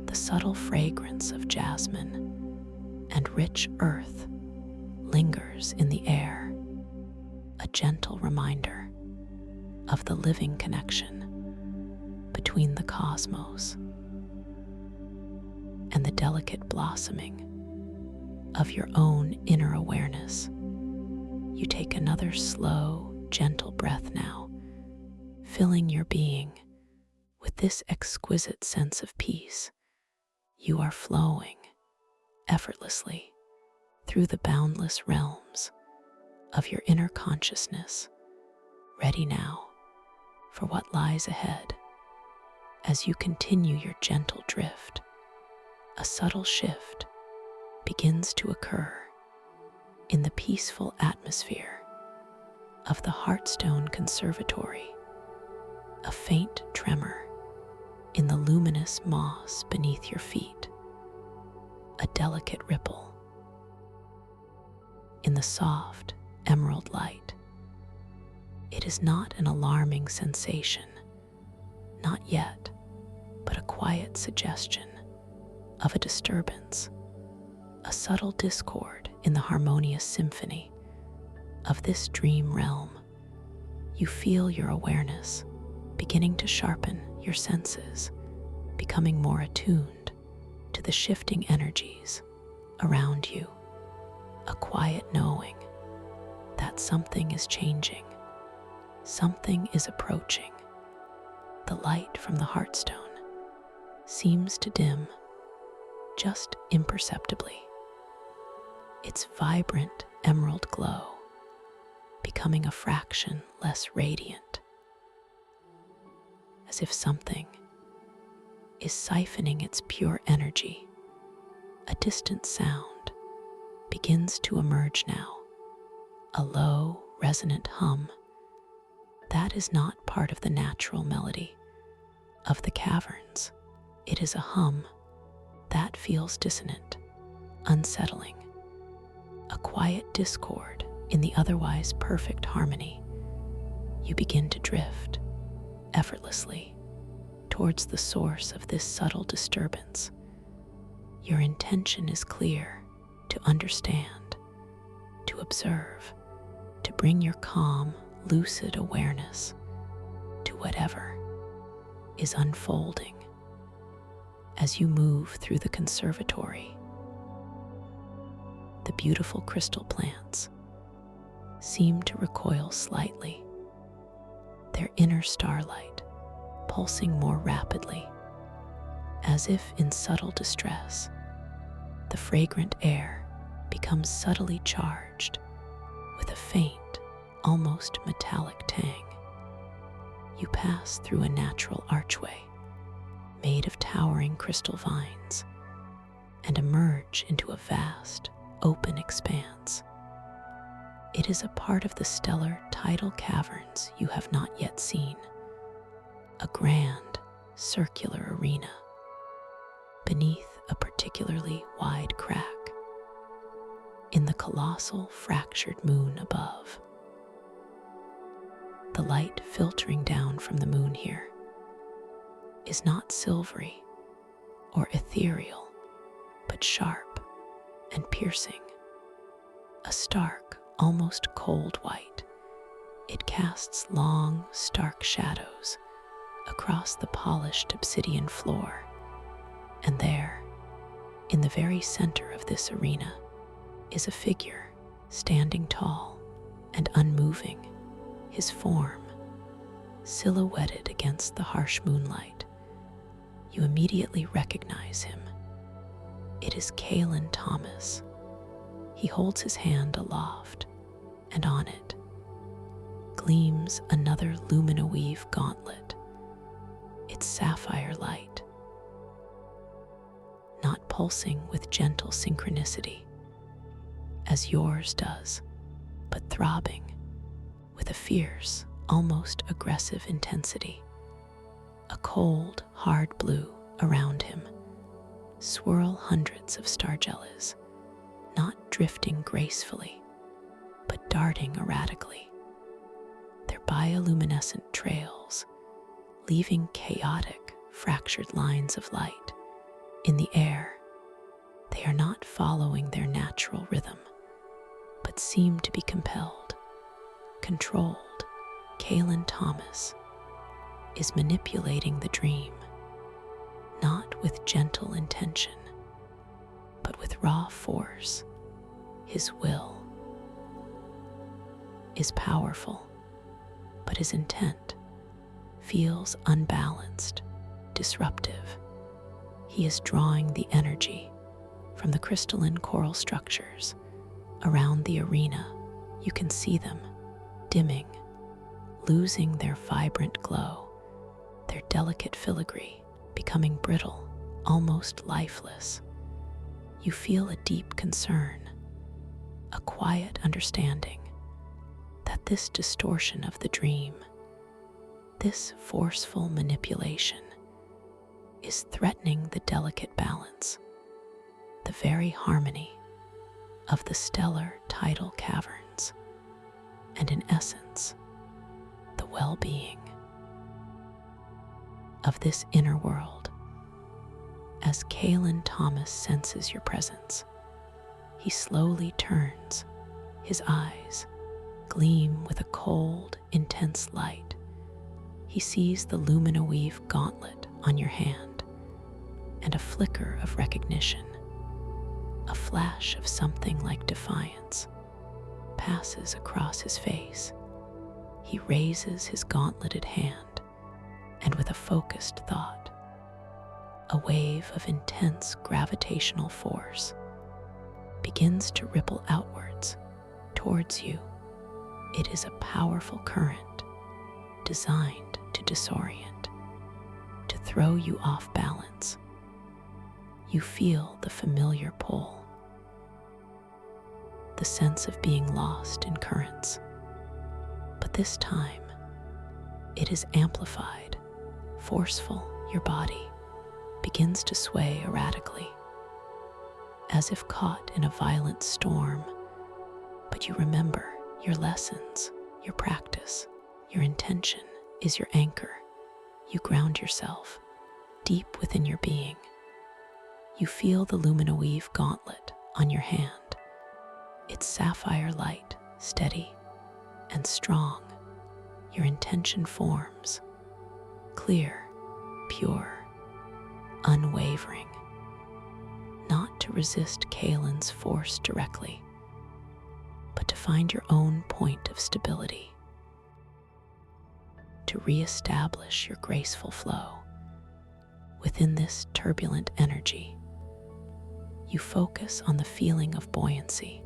The subtle fragrance of jasmine and rich earth lingers in the air, a gentle reminder of the living connection between the cosmos and the delicate blossoming of your own inner awareness. You take another slow, gentle breath now, filling your being with this exquisite sense of peace. You are flowing effortlessly through the boundless realms of your inner consciousness, ready now for what lies ahead. As you continue your gentle drift, a subtle shift begins to occur in the peaceful atmosphere of the Heartstone Conservatory. A faint tremor in the luminous moss beneath your feet, a delicate ripple in the soft emerald light. It is not an alarming sensation, not yet, but a quiet suggestion of a disturbance, a subtle discord in the harmonious symphony of this dream realm. You feel your awareness beginning to sharpen, your senses becoming more attuned to the shifting energies around you, a quiet knowing that something is changing, something is approaching. The light from the Heartstone seems to dim just imperceptibly, its vibrant emerald glow becoming a fraction less radiant, as if something is siphoning its pure energy. A distant sound begins to emerge now, a low, resonant hum that is not part of the natural melody of the caverns. It is a hum that feels dissonant, unsettling, a quiet discord in the otherwise perfect harmony. You begin to drift effortlessly towards the source of this subtle disturbance. Your intention is clear: to understand, to observe, to bring your calm, lucid awareness to whatever is unfolding. As you move through the conservatory, the beautiful crystal plants seem to recoil slightly, their inner starlight pulsing more rapidly, as if in subtle distress. The fragrant air becomes subtly charged with a faint, almost metallic tang. You pass through a natural archway made of towering crystal vines and emerge into a vast, open expanse. It is a part of the stellar tidal caverns you have not yet seen, a grand, circular arena beneath a particularly wide crack in the colossal fractured moon above. The light filtering down from the moon here is not silvery or ethereal, but sharp and piercing, a stark, almost cold white. It casts long, stark shadows across the polished obsidian floor, and there, in the very center of this arena, is a figure standing tall and unmoving, his form silhouetted against the harsh moonlight. You immediately recognize him. It is Kalen Thomas. He holds his hand aloft, and on it gleams another luminoweave gauntlet, its sapphire light, not pulsing with gentle synchronicity, as yours does, but throbbing with a fierce, almost aggressive intensity. A cold, hard blue around him swirl hundreds of starjellas, not drifting gracefully, but darting erratically, their bioluminescent trails leaving chaotic, fractured lines of light. In the air, they are not following their natural rhythm, but seem to be compelled, controlled. Kalen Thomas is manipulating the dream, not with gentle intention, but with raw force. His will is powerful, but his intent feels unbalanced, disruptive. He is drawing the energy from the crystalline coral structures around the arena. You can see them dimming, losing their vibrant glow, their delicate filigree becoming brittle, almost lifeless. You feel a deep concern, a quiet understanding that this distortion of the dream, this forceful manipulation, is threatening the delicate balance, the very harmony of the stellar tidal caverns, and in essence, the well-being of this inner world. As Kalen Thomas senses your presence, he slowly turns. His eyes gleam with a cold, intense light. He sees the luminoweave gauntlet on your hand, and a flicker of recognition, a flash of something like defiance, passes across his face. He raises his gauntleted hand, and with a focused thought, a wave of intense gravitational force begins to ripple outwards towards you. It is a powerful current designed to disorient, to throw you off balance. You feel the familiar pull, the sense of being lost in currents. But this time, it is amplified, forceful. Your body begins to sway erratically, as if caught in a violent storm. But you remember your lessons, your practice, your intention is your anchor. You ground yourself deep within your being. You feel the luminoweave gauntlet on your hand, its sapphire light steady and strong. Your intention forms, clear, pure, unwavering, not to resist Kalen's force directly, but to find your own point of stability, to reestablish your graceful flow. Within this turbulent energy, you focus on the feeling of buoyancy,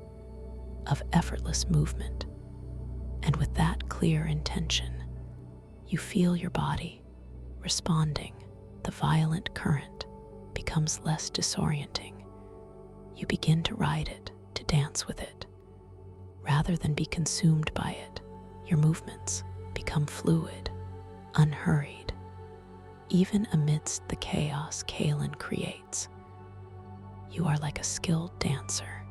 of effortless movement, And with that clear intention, you feel your body responding. The violent current becomes less disorienting. You begin to ride it, to dance with it. Rather than be consumed by it, your movements become fluid, unhurried. Even amidst the chaos Kaylin creates, you are like a skilled dancer,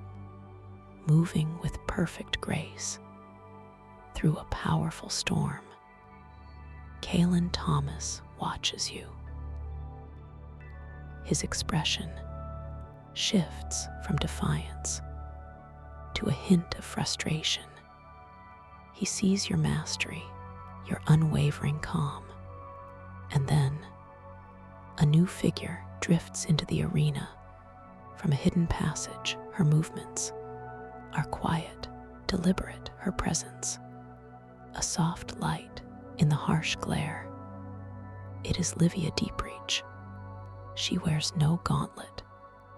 moving with perfect grace through a powerful storm. Kaylin Thomas watches you. His expression shifts from defiance to a hint of frustration. He sees your mastery, your unwavering calm, and then a new figure drifts into the arena from a hidden passage. Her movements are quiet, deliberate, her presence a soft light in the harsh glare. It is Livia Deepreach. She wears no gauntlet,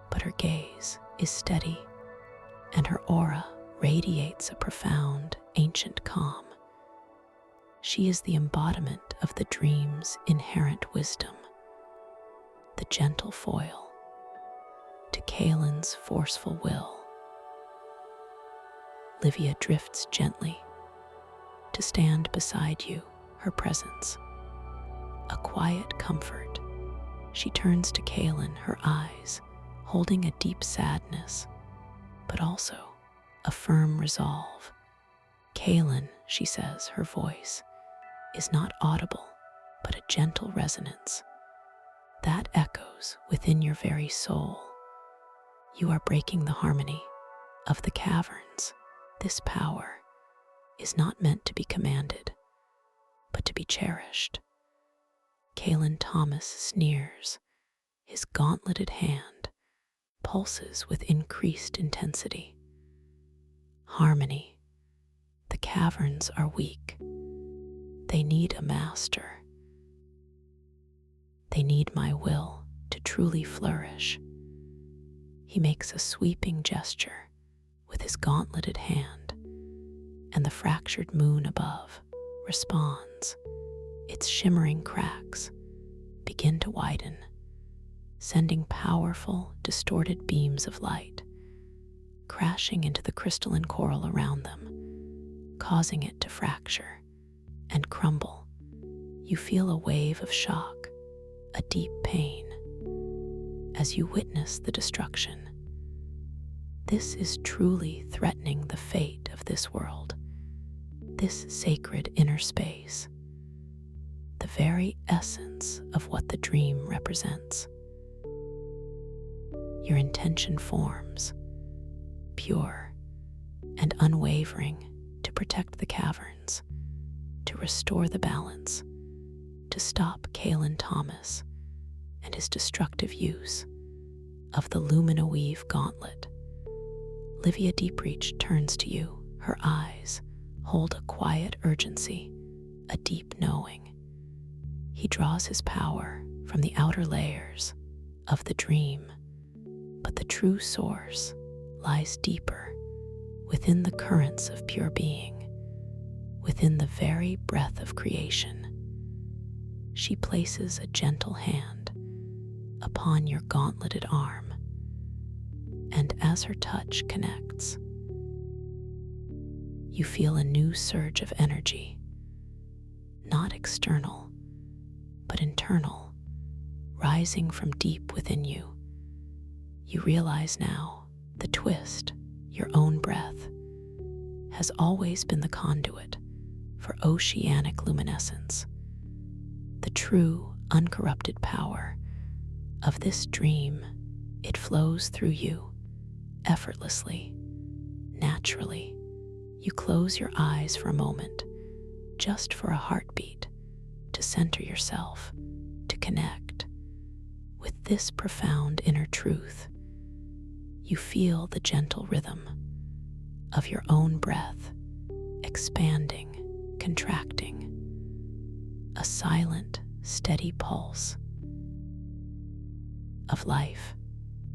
but her gaze is steady, and her aura radiates a profound, ancient calm. She is the embodiment of the dream's inherent wisdom, the gentle foil to Kaylin's forceful will. Livia drifts gently to stand beside you, her presence a quiet comfort. She turns to Kaylin, her eyes holding a deep sadness, but also a firm resolve. Kaylin, she says, her voice is not audible, but a gentle resonance that echoes within your very soul. You are breaking the harmony of the caverns. This power is not meant to be commanded, but to be cherished. Kaylin Thomas sneers. His gauntleted hand pulses with increased intensity. Harmony. The caverns are weak. They need a master. They need my will to truly flourish. He makes a sweeping gesture with his gauntleted hand, and the fractured moon above responds. Its shimmering cracks begin to widen, sending powerful, distorted beams of light crashing into the crystalline coral around them, causing it to fracture and crumble. You feel a wave of shock, a deep pain, as you witness the destruction. This is truly threatening the fate of this world, this sacred inner space, the very essence of what the dream represents. Your intention forms, pure and unwavering, to protect the caverns, to restore the balance, to stop Kaylin Thomas and his destructive use of the Lumina Weave gauntlet. Livia Deepreach turns to you. Her eyes hold a quiet urgency, a deep knowing. He draws his power from the outer layers of the dream, but the true source lies deeper, within the currents of pure being, within the very breath of creation. She places a gentle hand upon your gauntleted arm, and as her touch connects, you feel a new surge of energy, not external, but internal, rising from deep within you. You realize now the twist, your own breath, has always been the conduit for oceanic luminescence. The true, uncorrupted power of this dream, it flows through you, effortlessly, naturally. You close your eyes for a moment, just for a heartbeat, to center yourself, to connect with this profound inner truth. You feel the gentle rhythm of your own breath, expanding, contracting, a silent, steady pulse of life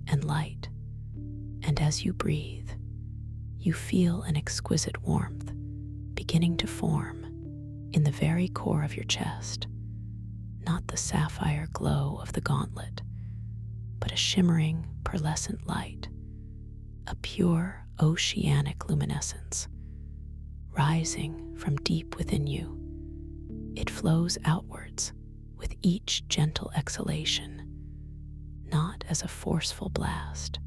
and light. And as you breathe, you feel an exquisite warmth beginning to form in the very core of your chest, not the sapphire glow of the gauntlet, but a shimmering, pearlescent light, a pure oceanic luminescence, rising from deep within you. It flows outwards with each gentle exhalation, not as a forceful blast,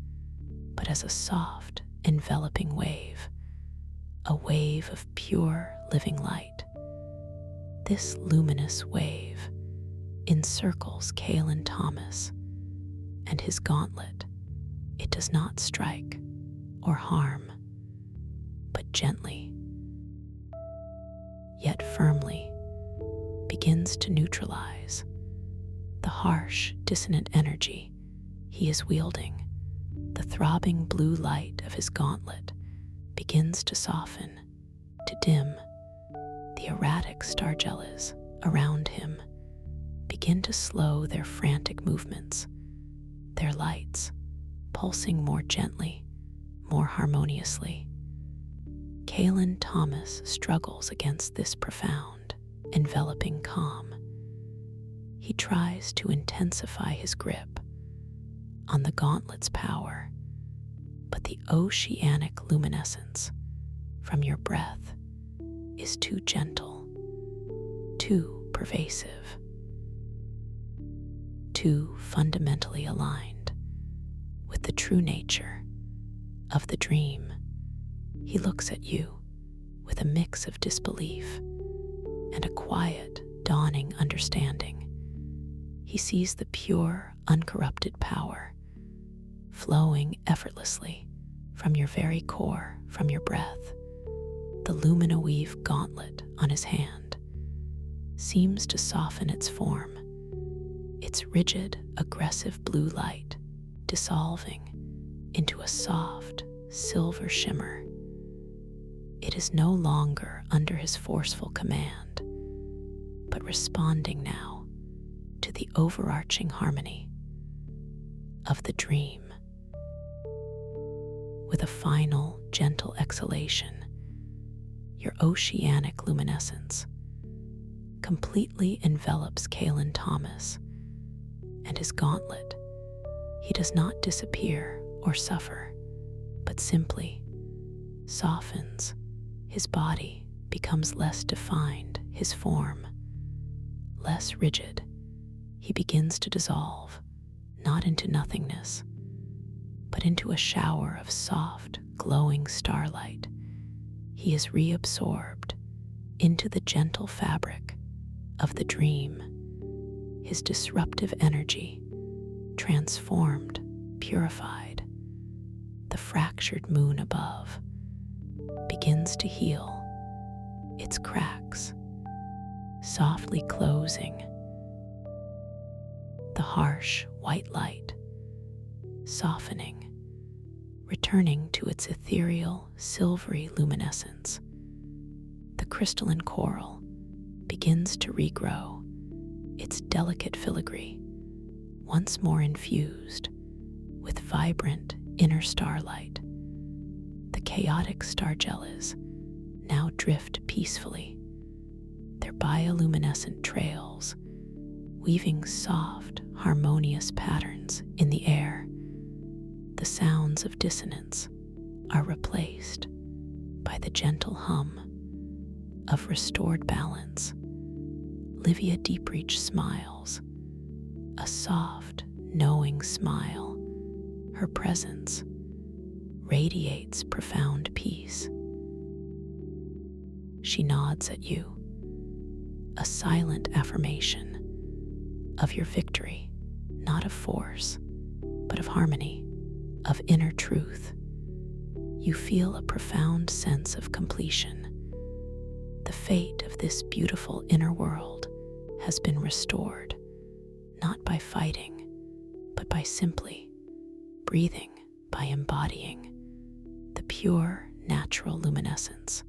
but as a soft, enveloping wave, a wave of pure, living light. This luminous wave encircles Kalen Thomas and his gauntlet. It does not strike or harm, but gently, yet firmly, begins to neutralize the harsh, dissonant energy he is wielding. The throbbing blue light of his gauntlet begins to soften, to dim. The erratic starjellas around him begin to slow their frantic movements, their lights pulsing more gently, more harmoniously. Kalen Thomas struggles against this profound, enveloping calm. He tries to intensify his grip on the gauntlet's power, but the oceanic luminescence from your breath is too gentle, too pervasive, too fundamentally aligned with the true nature of the dream. He looks at you with a mix of disbelief and a quiet, dawning understanding. He sees the pure, uncorrupted power flowing effortlessly from your very core, from your breath. The lumina-weave gauntlet on his hand seems to soften its form, its rigid, aggressive blue light dissolving into a soft, silver shimmer. It is no longer under his forceful command, but responding now to the overarching harmony of the dream. With a final, gentle exhalation, your oceanic luminescence completely envelops Kalen Thomas and his gauntlet. He does not disappear or suffer, but simply softens. His body becomes less defined, his form less rigid. He begins to dissolve, not into nothingness, but into a shower of soft, glowing starlight. He is reabsorbed into the gentle fabric of the dream, his disruptive energy transformed, purified. The fractured moon above begins to heal, its cracks softly closing. The harsh white light softening, returning to its ethereal, silvery luminescence. The crystalline coral begins to regrow, its delicate filigree once more infused with vibrant inner starlight. The chaotic starjellas now drift peacefully, their bioluminescent trails weaving soft, harmonious patterns in the air. The sounds of dissonance are replaced by the gentle hum of restored balance. Livia Deepreach smiles, a soft, knowing smile. Her presence radiates profound peace. She nods at you, a silent affirmation of your victory, not of force, but of harmony, of inner truth. You feel a profound sense of completion. The fate of this beautiful inner world has been restored, not by fighting, but by simply breathing, by embodying the pure, natural luminescence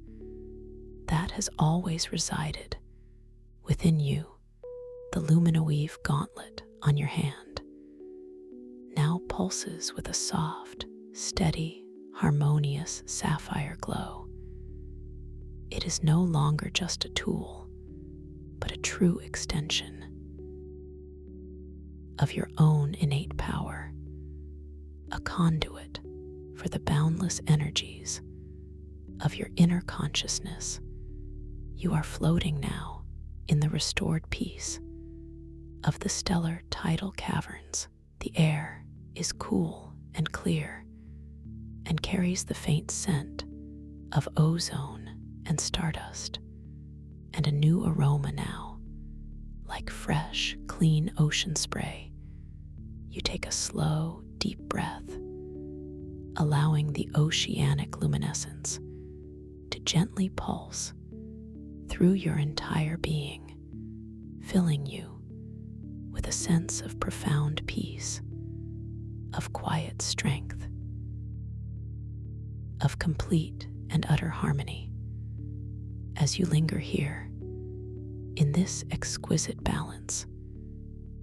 that has always resided within you. The lumina-weave gauntlet on your hand now pulses with a soft, steady, harmonious sapphire glow. It is no longer just a tool, but a true extension of your own innate power, a conduit for the boundless energies of your inner consciousness. You are floating now in the restored peace of the stellar tidal caverns. The air is cool and clear and carries the faint scent of ozone and stardust, and a new aroma now, like fresh, clean ocean spray. You take a slow, deep breath, allowing the oceanic luminescence to gently pulse through your entire being, filling you with a sense of profound peace, of quiet strength, of complete and utter harmony. As you linger here, in this exquisite balance,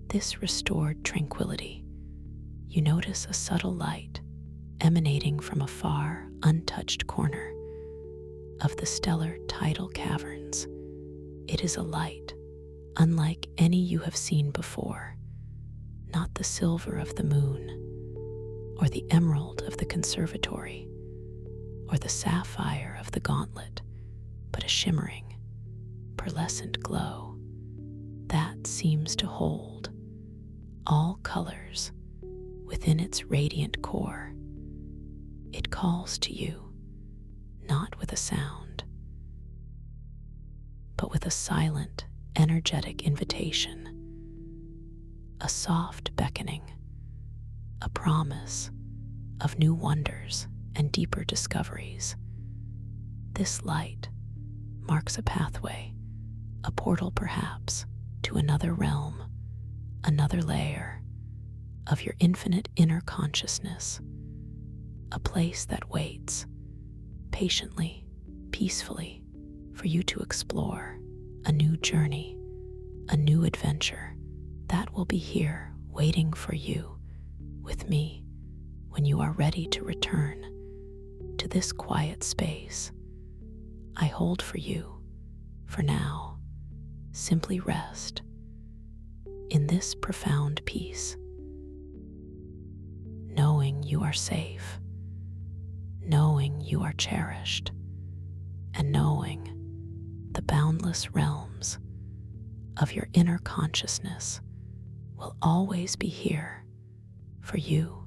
this restored tranquility, you notice a subtle light emanating from a far, untouched corner of the stellar tidal caverns. It is a light unlike any you have seen before, not the silver of the moon, or the emerald of the conservatory, or the sapphire of the gauntlet, but a shimmering, pearlescent glow that seems to hold all colors within its radiant core. It calls to you, not with a sound, but with a silent, energetic invitation, a soft beckoning, a promise of new wonders and deeper discoveries. This light marks a pathway, a portal perhaps, to another realm, another layer of your infinite inner consciousness, a place that waits patiently, peacefully, for you to explore a new journey, a new adventure that will be here waiting for you with me when you are ready to return to this quiet space I hold for you. For now, simply rest in this profound peace, knowing you are safe, knowing you are cherished, and knowing the boundless realms of your inner consciousness will always be here for you.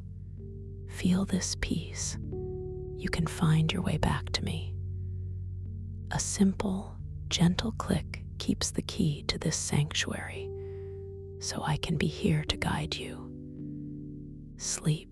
Feel this peace. You can find your way back to me. A simple, gentle click keeps the key to this sanctuary, so I can be here to guide you. Sleep